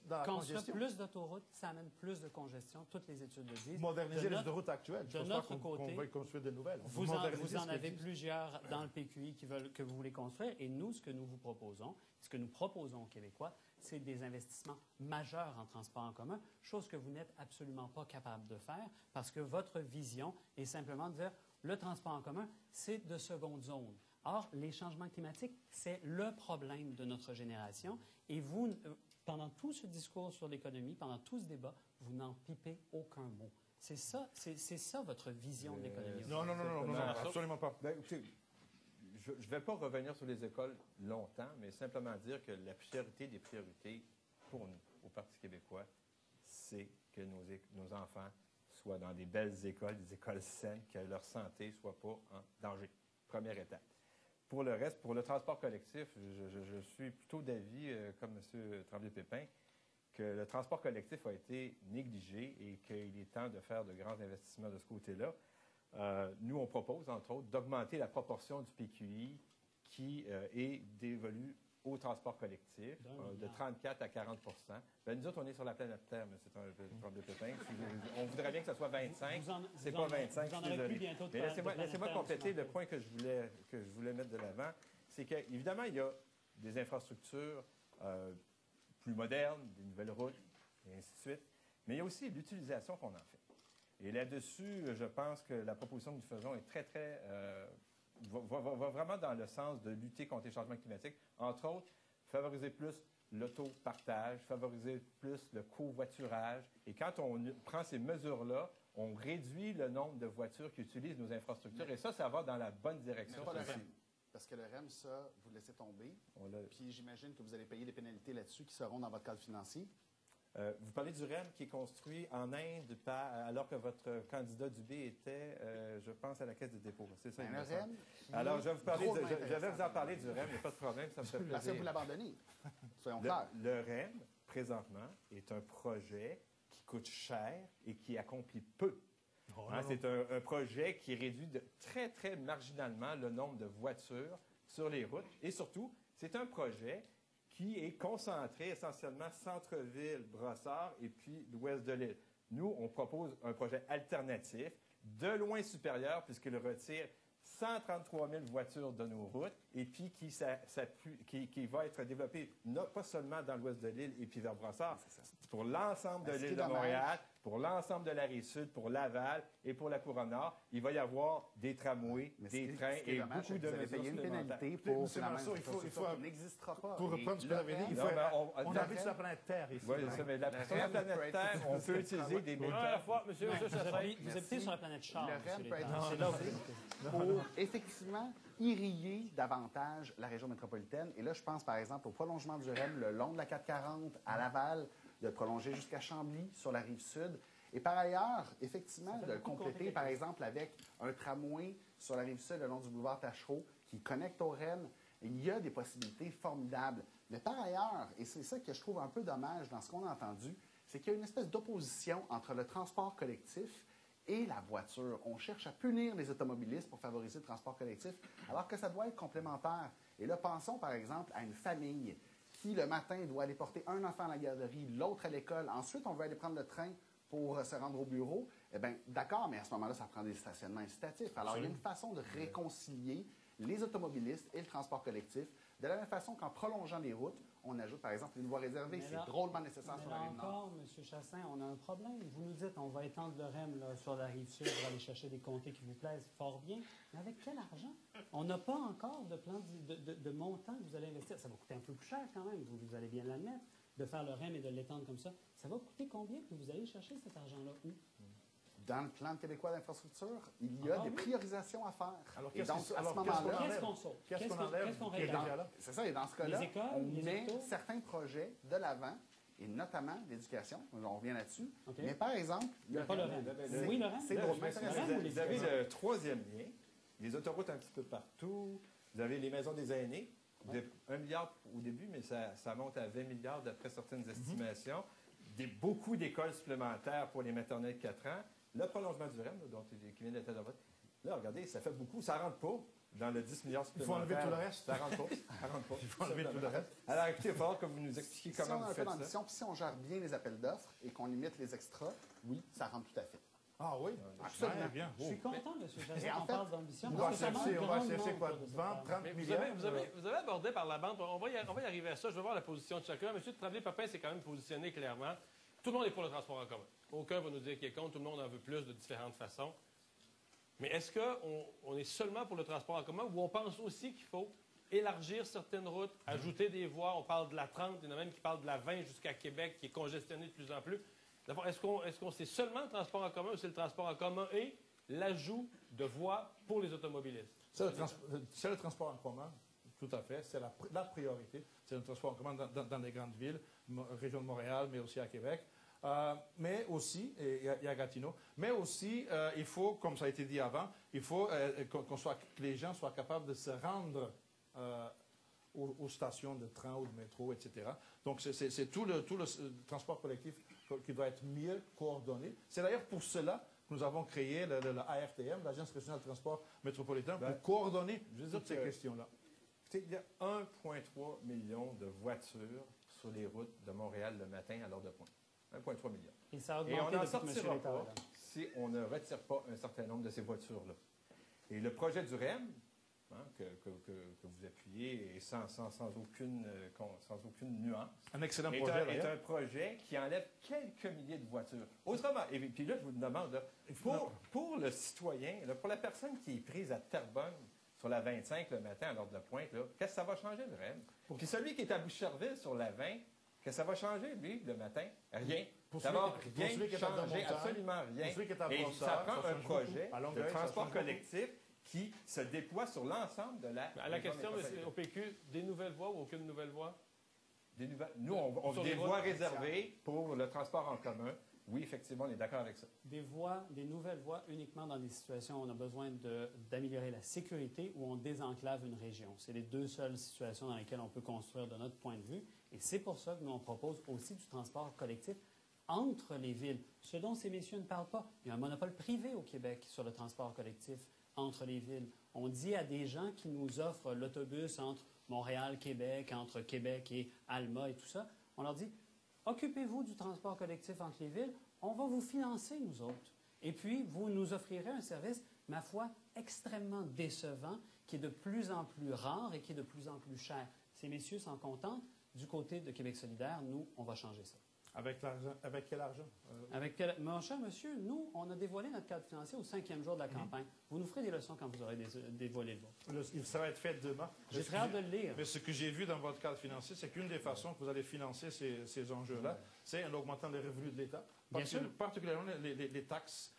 la congestion. Plus d'autoroutes, ça amène plus de congestion. Toutes les études le disent. Moderniser les autoroutes actuelles. De notre côté, on va construire de nouvelles. Vous en avez plusieurs dans le PQI que vous voulez construire. Et nous, ce que nous vous proposons, ce que nous proposons aux Québécois, c'est des investissements majeurs en transport en commun, chose que vous n'êtes absolument pas capable de faire parce que votre vision est simplement de dire le transport en commun, c'est de seconde zone. Or, les changements climatiques, c'est le problème de notre génération. Et vous, pendant tout ce discours sur l'économie, pendant tout ce débat, vous n'en pipez aucun mot. C'est ça votre vision de l'économie. Non, absolument pas. Écoutez, je ne vais pas revenir sur les écoles longtemps, mais simplement dire que la priorité des priorités pour nous, au Parti québécois, c'est que nos enfants soient dans des belles écoles, des écoles saines, que leur santé ne soit pas en danger. Première étape. Pour le reste, pour le transport collectif, je suis plutôt d'avis, comme M. Tremblay-Pépin, que le transport collectif a été négligé et qu'il est temps de faire de grands investissements de ce côté-là. Nous, on propose, entre autres, d'augmenter la proportion du PQI qui est dévolue au transport collectif, de 34 à 40 Bien, nous autres, on est sur la planète Terre, M. Tremblay-Pépin. On voudrait bien que ce soit 25. C'est pas 25, je suis désolé. Mais laissez-moi compléter le point que je voulais mettre de l'avant. C'est qu'évidemment, il y a des infrastructures plus modernes, des nouvelles routes, et ainsi de suite. Mais il y a aussi l'utilisation qu'on en fait. Et là-dessus, je pense que la proposition que nous faisons est très va vraiment dans le sens de lutter contre les changements climatiques. Entre autres, favoriser plus l'autopartage, favoriser plus le covoiturage. Et quand on prend ces mesures-là, on réduit le nombre de voitures qui utilisent nos infrastructures. Et ça va dans la bonne direction. parce que le REM, ça, vous le laissez tomber. On l'a- Puis j'imagine que vous allez payer des pénalités là-dessus qui seront dans votre cadre financier. Vous parlez du REM qui est construit en Inde alors que votre candidat du B était, je pense, à la Caisse de dépôt. C'est ça, il Ben, me le semble. REM, Alors, je vais drôlement je vais vous en intéressant. parler du REM, il n'y a pas de problème, ça me fait Parce que plaisir. vous l'abandonnez. Soyons Le, clairs. le REM, présentement, est un projet qui coûte cher et qui accomplit peu. Hein, c'est un projet qui réduit très, très marginalement le nombre de voitures sur les routes. Et surtout, c'est un projet qui est concentré essentiellement centre-ville, Brossard et puis l'ouest de l'île. Nous, on propose un projet alternatif, de loin supérieur, puisqu'il retire 133 000 voitures de nos routes et puis qui va être développé pas seulement dans l'ouest de l'île et puis vers Brossard, pour l'ensemble de Ce qui est l'île de dommage. Montréal, pour l'ensemble de la Rive-Sud, pour Laval et pour la Couronne-Nord. Il va y avoir des tramways, Mais des ce trains qui est et dommage, beaucoup c'est que de vous allez mesures payer une supplémentaires. pénalité pour Monsieur la même Marceau, il faut- infrastructure qui n'existera pas. Pour reprendre ce Et que vous le avez dit, REM, il Non, faut, mais on habite sur la planète Terre ici. Oui, c'est mais sur la planète Terre, on peut utiliser des Une méthodes. première fois, monsieur Vous Chassin. habitez sur la planète Charles, Le monsieur REM peut Létard. être C'est là où utilisé pour effectivement irriguer davantage la région métropolitaine. Et là, je pense par exemple au prolongement du REM le long de la 440 à Laval, de le prolonger jusqu'à Chambly sur la rive sud. Et par ailleurs, effectivement, de le compléter par exemple avec un tramway sur la rive sud le long du boulevard Tachereau qui connecte au REM. Il y a des possibilités formidables. Mais par ailleurs, et c'est ça que je trouve un peu dommage dans ce qu'on a entendu, c'est qu'il y a une espèce d'opposition entre le transport collectif et la voiture. On cherche à punir les automobilistes pour favoriser le transport collectif, alors que ça doit être complémentaire. Et là, pensons par exemple à une famille qui, le matin, doit aller porter un enfant à la garderie, l'autre à l'école. Ensuite, on veut aller prendre le train pour se rendre au bureau. Eh bien, d'accord, mais à ce moment-là, ça prend des stationnements incitatifs. Alors, il y a une façon de réconcilier les automobilistes et le transport collectif, de la même façon qu'en prolongeant les routes, on ajoute, par exemple, une voie réservée. Mais C'est là- drôlement nécessaire Mais sur la là rive nord. encore, M. Chassin, on a un problème. Vous nous dites on va étendre le REM là, sur la rive sud pour aller chercher des comtés qui vous plaisent fort bien. Mais avec quel argent? On n'a pas encore de plan de montant que vous allez investir. Ça va coûter un peu plus cher quand même, vous allez bien l'admettre, de faire le REM et de l'étendre comme ça. Ça va coûter combien que vous allez chercher cet argent-là? Où? Dans le plan québécois d'infrastructure, il y a Ah des oui? priorisations à faire. Alors, Et qu'est-ce donc, qu'on- à alors, ce qu'est-ce qu'on moment-là, Qu'est-ce qu'on sauve? Qu'est-ce qu'on enlève Qu'est-ce qu'on qui est réglage? déjà là? c'est ça, et dans ce cas-là, Les écoles, on les met hôpitaux? certains projets de l'avant, et notamment l'éducation. On revient là-dessus. OK. Mais par exemple, Il n'y a pas le REM. c'est- Oui, le REM? c'est Là, drôlement je m'excuse, intéressant. REM ou vous avez l'éducation? le troisième lien, les autoroutes un petit peu partout, vous avez les maisons des aînés, vous avez 1 milliard au début, mais ça monte à 20 milliards d'après certaines estimations. Beaucoup d'écoles supplémentaires pour les maternelles de 4 ans. Le prolongement du REM, là, qui vient d'être adopté. Là, regardez, ça fait beaucoup. Ça ne rentre pas dans le 10 milliards Il faut supplémentaires. enlever tout le reste. Ça ne rentre pas. Ça rentre pas. Il faut enlever tout le reste. Alors, écoutez, il va falloir que vous nous expliquiez Si on comment a vous un peu faites ça. d'ambition, puis si on gère bien les appels d'offres et qu'on limite les extras, oui, ça rentre tout à fait. Ah oui? Absolument. Ouais, bien. Je suis content, M. Mais Chassin, en qu'on fait, parle d'ambition. On parce va que ça chercher, manque on va grandement chercher quoi? autour de cette 20, table. 30 Mais milliards? vous avez abordé par la bande, on va y arriver à ça. Je vais voir la position de chacun. M. Tremblay-Papin s'est quand même positionné clairement. Tout le monde est pour le transport en commun. Aucun va nous dire qu'il est contre. Tout le monde en veut plus de différentes façons. Mais est-ce qu'on est seulement pour le transport en commun ou on pense aussi qu'il faut élargir certaines routes, ajouter des voies? On parle de la 30, il y en a même qui parlent de la 20 jusqu'à Québec, qui est congestionnée de plus en plus. D'abord, est-ce qu'on c'est seulement le transport en commun ou c'est le transport en commun et l'ajout de voies pour les automobilistes? C'est le transport en commun, tout à fait. C'est la priorité. C'est le transport en commun dans les grandes villes, région de Montréal, mais aussi à Québec. Mais aussi, et à Gatineau, mais aussi, il faut, comme ça a été dit avant, il faut que les gens soient capables de se rendre aux stations de train ou de métro, etc. Donc, c'est tout le transport collectif qui doit être mieux coordonné. C'est d'ailleurs pour cela que nous avons créé l'ARTM, l'Agence régionale de transport métropolitain, pour coordonner toutes ces questions-là. Écoutez, il y a 1,3 million de voitures sur les routes de Montréal le matin à l'heure de pointe. 1,3 million. Et ça a Et on augmenté n'en depuis que M. sortira Létard est pas là. si on ne retire pas un certain nombre de ces voitures-là. Et le projet du REM, que vous appuyez et sans aucune nuance, Un excellent est projet, un d'ailleurs. projet qui enlève quelques milliers de voitures. Autrement, et puis là, je vous demande, là, pour le citoyen, là, pour la personne qui est prise à Terrebonne sur la 25 le matin à l'heure de pointe, là, qu'est-ce que ça va changer, le REM? Puis celui qui est à Boucherville sur la 20, qu'est-ce que ça va changer, lui, le matin? Rien. Pour Ça va celui qui est à rien changer, Dormontagne, absolument rien. pour celui qui est à Et Brossard, ça prend ça un change projet beaucoup. À de Longueuil, ça transport change beaucoup. collectif qui se déploie sur l'ensemble de la À la région question, métropolitaine. M. au PQ, des nouvelles voies ou aucune nouvelle voie? Nous, on Sur veut les des routes voies réservées pour le transport en commun. Oui, effectivement, on est d'accord avec ça. Des nouvelles voies uniquement dans des situations où on a besoin d'améliorer la sécurité ou on désenclave une région. C'est les deux seules situations dans lesquelles on peut construire de notre point de vue. Et c'est pour ça que nous, on propose aussi du transport collectif entre les villes. Ce dont ces messieurs ne parlent pas. Il y a un monopole privé au Québec sur le transport collectif entre les villes. On dit à des gens qui nous offrent l'autobus entre Montréal, Québec, entre Québec et Alma et tout ça, on leur dit occupez-vous du transport collectif entre les villes, on va vous financer, nous autres. Et puis, vous nous offrirez un service, ma foi, extrêmement décevant, qui est de plus en plus rare et qui est de plus en plus cher. Ces messieurs s'en contentent. Du côté de Québec solidaire, nous, on va changer ça. Avec quel argent? Mon cher monsieur, nous, on a dévoilé notre cadre financier au 5e jour de la campagne. Vous nous ferez des leçons quand vous aurez dévoilé le vôtre. Ça va être fait demain. J'ai très hâte de le lire. Mais ce que j'ai vu dans votre cadre financier, c'est qu'une des façons que vous allez financer ces enjeux-là, c'est en augmentant les revenus de l'État. Bien sûr. Particulièrement les taxes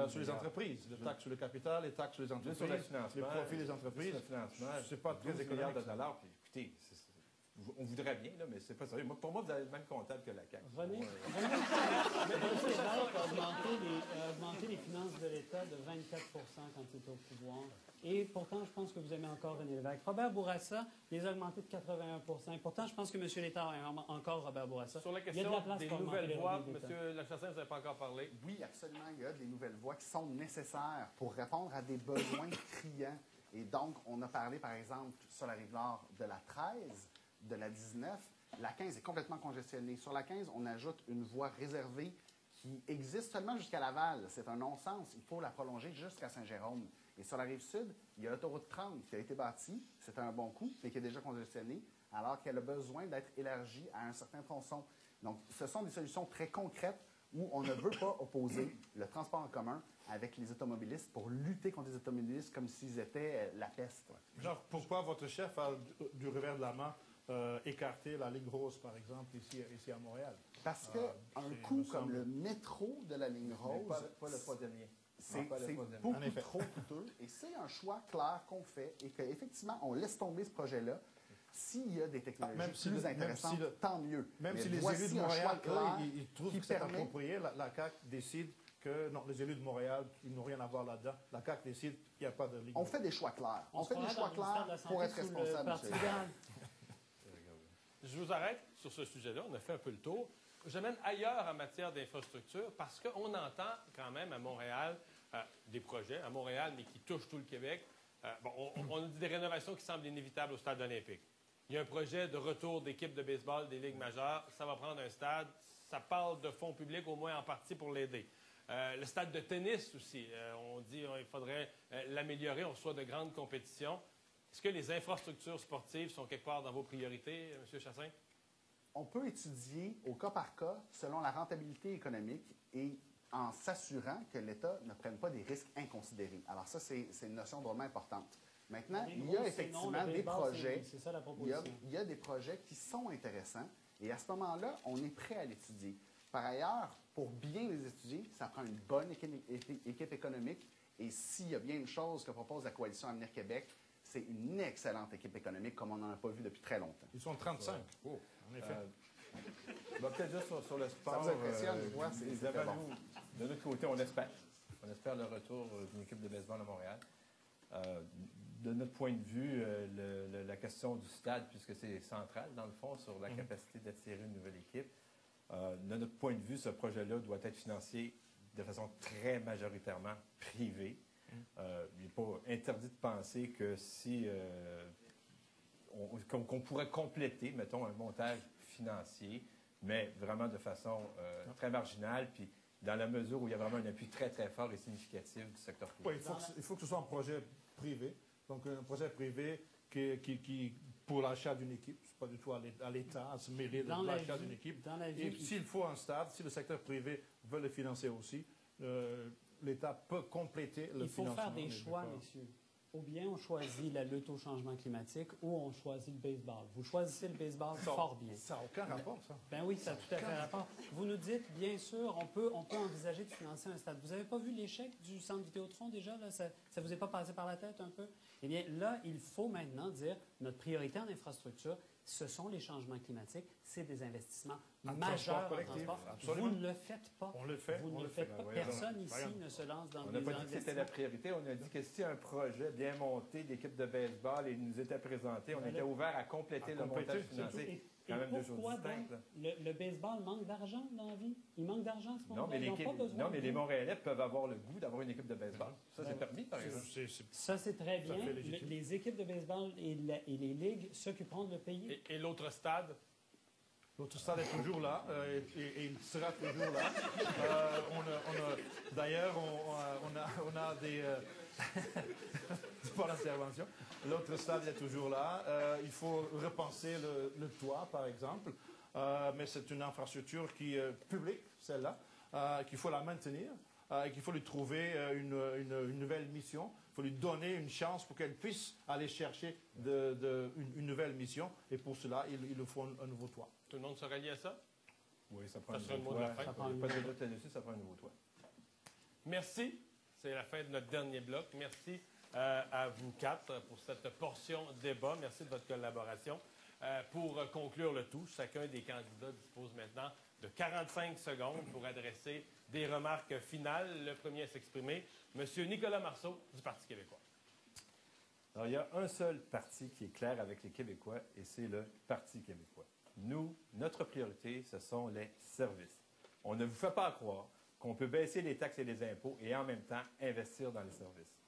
sur les entreprises, les taxes sur le capital, les taxes sur les entreprises, Sur le financement, les profits des entreprises. le financement, C'est pas très 12 milliards économique. de dollars. Puis, écoutez, on voudrait bien, là, mais c'est pas sérieux. Pour moi, vous avez le même comptable que la CAQ. René Lévesque a augmenté les finances de l'État de 24 quand il était au pouvoir. Et pourtant, je pense que vous aimez encore René Lévesque. Robert Bourassa les a augmentés de 81 Et pourtant, je pense que M. Létard aime encore Robert Bourassa. Sur la Il y a de question la place des pour augmenter nouvelles les voies, revenus de l'État. M. Lachassin, vous n'avez pas encore parlé. Oui, absolument. Il y a des nouvelles voies qui sont nécessaires pour répondre à des besoins criants. Et donc, on a parlé, par exemple, sur la rive nord de la 13, de la 19. La 15 est complètement congestionnée. Sur la 15, on ajoute une voie réservée qui existe seulement jusqu'à Laval. C'est un non-sens. Il faut la prolonger jusqu'à Saint-Jérôme. Et sur la rive sud, il y a l'autoroute 30 qui a été bâtie. C'est un bon coup, mais qui est déjà congestionnée, alors qu'elle a besoin d'être élargie à un certain tronçon. Donc, ce sont des solutions très concrètes où on ne veut pas opposer le transport en commun avec les automobilistes pour lutter contre les automobilistes comme s'ils étaient la peste. Genre, pourquoi votre chef a, du revers de la main, écarté la ligne rose, par exemple, ici à Montréal? Parce qu'un c'est- coup me comme semble- le métro de la ligne Mais rose, pas le troisième lien. c'est Pas le c'est troisième. beaucoup En effet. trop coûteux. Et c'est un choix clair qu'on fait et qu'effectivement, on laisse tomber ce projet-là. S'il y a des technologies Même si plus le- même intéressantes, si le- tant mieux. Même Mais si les voici élus de un choix Montréal, clair eux, ils trouvent qui que c'est permet- approprié, la CAQ décide que non, les élus de Montréal, ils n'ont rien à voir là-dedans. La CAQ décide qu'il n'y a pas de ligne. On fait des choix clairs. On se fait des croirait choix dans le ministère de la clairs pour Santé être sous le responsable. Parti monsieur. libéral. Je vous arrête sur ce sujet-là. On a fait un peu le tour. J'amène ailleurs en matière d'infrastructure parce qu'on entend quand même à Montréal des projets, à Montréal, mais qui touchent tout le Québec. On a dit des rénovations qui semblent inévitables au stade olympique. Il y a un projet de retour d'équipes de baseball des ligues majeures. Ça va prendre un stade. Ça parle de fonds publics, au moins en partie, pour l'aider. Le stade de tennis aussi. On dit qu'il faudrait l'améliorer. On reçoit de grandes compétitions. Est-ce que les infrastructures sportives sont quelque part dans vos priorités, M. Chassin? On peut étudier au cas par cas selon la rentabilité économique et en s'assurant que l'État ne prenne pas des risques inconsidérés. Alors ça, c'est une notion drôlement importante. Maintenant, il y a effectivement des projets. C'est ça la Il y, proposition. il y a des projets qui sont intéressants et à ce moment-là, on est prêt à l'étudier. Par ailleurs, pour bien les étudier, ça prend une bonne équipe économique et s'il y a bien une chose que propose la Coalition Avenir Québec, c'est une excellente équipe économique comme on n'en a pas vu depuis très longtemps. Ils sont 35. Oh. En effet. Peut-être juste sur le sport. Ça vous impressionne, je vois, c'est évidemment, très bon. nous, de notre côté, on espère. On espère le retour d'une équipe de baseball à Montréal. De notre point de vue, la question du stade, puisque c'est central, dans le fond, sur la capacité d'attirer une nouvelle équipe, de notre point de vue, ce projet-là doit être financé de façon très majoritairement privée. Il n'est pas interdit de penser que si qu'on pourrait compléter, mettons, un montage financier, mais vraiment de façon très marginale, puis dans la mesure où il y a vraiment un appui très, très fort et significatif du secteur privé. Oui, il faut que ce soit un projet privé. Donc, un projet privé qui pour l'achat d'une équipe, c'est pas du tout à l'État à se mêler de Dans la l'achat vie- d'une équipe. dans la vie, Et il- s'il faut un stade, si le secteur privé veut le financer aussi, l'État peut compléter le Il faut financement. faire des mais choix, pas- messieurs. ou bien on choisit la lutte au changement climatique, ou on choisit le baseball. Vous choisissez le baseball fort bien. Ça n'a aucun rapport, ça. Ben oui, ça a tout à fait rapport. Vous nous dites, bien sûr, on peut envisager de financer un stade. Vous n'avez pas vu l'échec du centre Vidéotron déjà? Là? Ça ne vous est pas passé par la tête un peu? Eh bien, là, il faut maintenant dire, notre priorité en infrastructure, ce sont les changements climatiques, c'est des investissements majeurs en transport. Absolument. Vous ne le faites pas. On le fait. Vous ne on le faites pas. Ben, Personne voyons. ici ne se lance dans On des n'a pas dit que c'était la investissements. priorité, on a dit que si un projet bien monté d'équipe de baseball et nous était présenté, on Voilà. était ouvert à compléter À le compléter, montage c'est financier. Et C'est quand même deux choses pourquoi distinctes. donc là. le baseball manque d'argent dans la vie? Il manque d'argent à ce Non, moment-là. mais, Ils n'ont pas besoin de les vous. Montréalais peuvent avoir le goût d'avoir une équipe de baseball. Ça, c'est Ben, permis, par exemple. Ça, c'est très Tout à bien. fait légitime. Les équipes de baseball et les ligues s'occuperont de le payer. Et l'autre stade? L'autre stade est toujours là et il sera toujours là. D'ailleurs, on a des... C'est pas l'intervention. L'autre stade est toujours là. Il faut repenser le toit, par exemple. Mais c'est une infrastructure qui est publique, celle-là, qu'il faut la maintenir et qu'il faut lui trouver une nouvelle mission. Il faut lui donner une chance pour qu'elle puisse aller chercher une nouvelle mission. Et pour cela, il lui faut un nouveau toit. Tout le monde se rallie à ça? Oui, ça prend Ça un serait le nouveau mot de toit. la fin. Ça prend pas de doute là-dessus, ça prend un nouveau toit. Merci. C'est la fin de notre dernier bloc. Merci à vous quatre pour cette portion débat. Merci de votre collaboration. Pour conclure le tout, chacun des candidats dispose maintenant de 45 secondes pour adresser des remarques finales. Le premier à s'exprimer, M. Nicolas Marceau du Parti québécois. Alors, il y a un seul parti qui est clair avec les Québécois, et c'est le Parti québécois. Nous, notre priorité, ce sont les services. On ne vous fait pas croire qu'on peut baisser les taxes et les impôts et en même temps investir dans les services.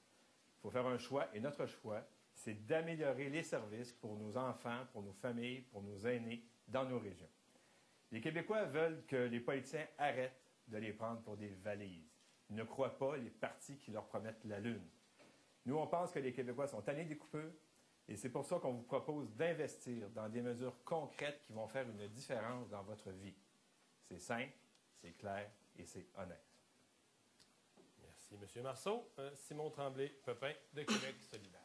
Il faut faire un choix, et notre choix, c'est d'améliorer les services pour nos enfants, pour nos familles, pour nos aînés dans nos régions. Les Québécois veulent que les politiciens arrêtent de les prendre pour des valises. Ils ne croient pas les partis qui leur promettent la lune. Nous, on pense que les Québécois sont tannés des coupures et c'est pour ça qu'on vous propose d'investir dans des mesures concrètes qui vont faire une différence dans votre vie. C'est simple, c'est clair et c'est honnête. Merci, M. Marceau. Simon Tremblay-Pepin de Québec solidaire.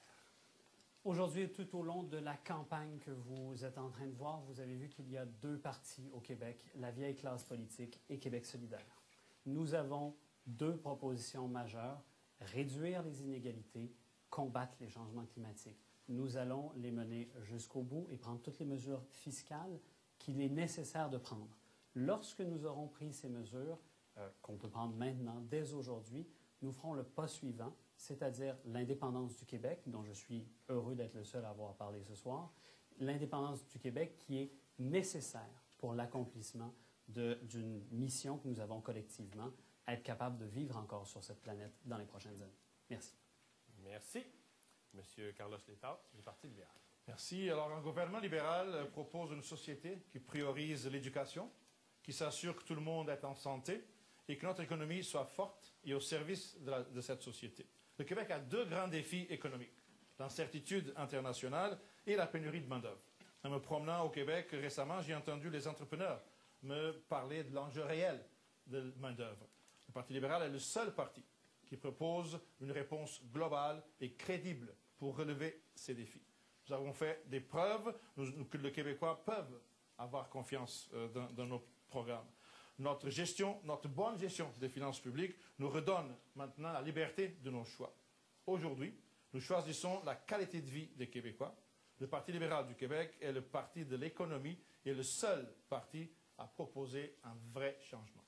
Aujourd'hui, tout au long de la campagne que vous êtes en train de voir, vous avez vu qu'il y a deux partis au Québec, la vieille classe politique et Québec solidaire. Nous avons deux propositions majeures: réduire les inégalités, combattre les changements climatiques. Nous allons les mener jusqu'au bout et prendre toutes les mesures fiscales qu'il est nécessaire de prendre. Lorsque nous aurons pris ces mesures, qu'on peut prendre maintenant, dès aujourd'hui, nous ferons le pas suivant, c'est-à-dire l'indépendance du Québec, dont je suis heureux d'être le seul à avoir parlé ce soir, l'indépendance du Québec qui est nécessaire pour l'accomplissement d'une mission que nous avons collectivement, être capable de vivre encore sur cette planète dans les prochaines années. Merci. Merci. M. Carlos Letao du Parti libéral. Merci. Alors, un gouvernement libéral propose une société qui priorise l'éducation, qui s'assure que tout le monde est en santé et que notre économie soit forte et au service de cette société. Le Québec a deux grands défis économiques: l'incertitude internationale et la pénurie de main-d'œuvre. En me promenant au Québec récemment, j'ai entendu les entrepreneurs me parler de l'enjeu réel de main-d'œuvre. Le Parti libéral est le seul parti qui propose une réponse globale et crédible pour relever ces défis. Nous avons fait des preuves que les Québécois peuvent avoir confiance dans nos programmes. Notre bonne gestion des finances publiques nous redonne maintenant la liberté de nos choix. Aujourd'hui, nous choisissons la qualité de vie des Québécois. Le Parti libéral du Québec est le parti de l'économie et le seul parti à proposer un vrai changement.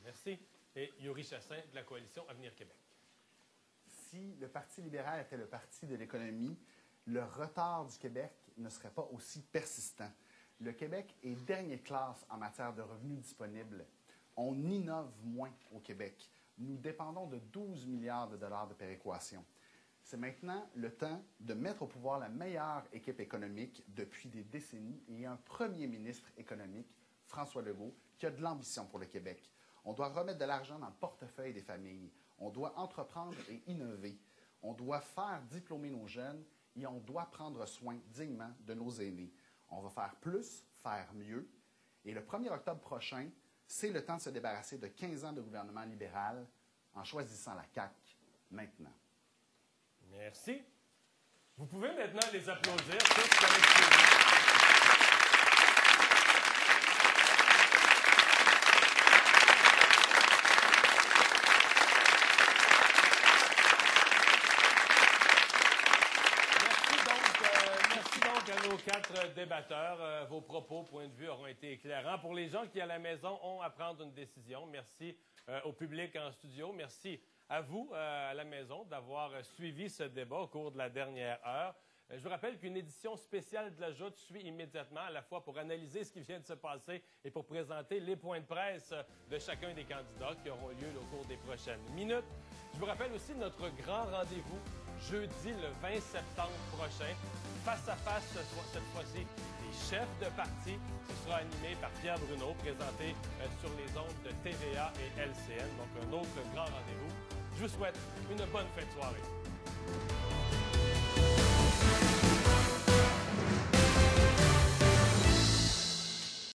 Merci. Et Yuri Chassin de la Coalition Avenir Québec. Si le Parti libéral était le parti de l'économie, le retard du Québec ne serait pas aussi persistant. Le Québec est dernière classe en matière de revenus disponibles. On innove moins au Québec. Nous dépendons de 12 milliards de dollars de péréquation. C'est maintenant le temps de mettre au pouvoir la meilleure équipe économique depuis des décennies et un premier ministre économique, François Legault, qui a de l'ambition pour le Québec. On doit remettre de l'argent dans le portefeuille des familles. On doit entreprendre et innover. On doit faire diplômer nos jeunes et on doit prendre soin dignement de nos aînés. On va faire plus, faire mieux. Et le 1er octobre prochain, c'est le temps de se débarrasser de 15 ans de gouvernement libéral en choisissant la CAQ maintenant. Merci. Vous pouvez maintenant les applaudir tous avec plaisir. Merci donc à nos 4 débatteurs. Vos propos, points de vue auront été éclairants. Pour les gens qui, à la maison, ont à prendre une décision, merci au public en studio. Merci à vous, à la maison, d'avoir suivi ce débat au cours de la dernière heure. Je vous rappelle qu'une édition spéciale de la Joute suit immédiatement, à la fois pour analyser ce qui vient de se passer et pour présenter les points de presse de chacun des candidats qui auront lieu au cours des prochaines minutes. Je vous rappelle aussi notre grand rendez-vous jeudi le 20 septembre prochain, face à face cette fois-ci des chefs de parti. Ce sera animé par Pierre Bruno, présenté sur les ondes de TVA et LCN. Donc un autre grand rendez-vous. Je vous souhaite une bonne fin de soirée.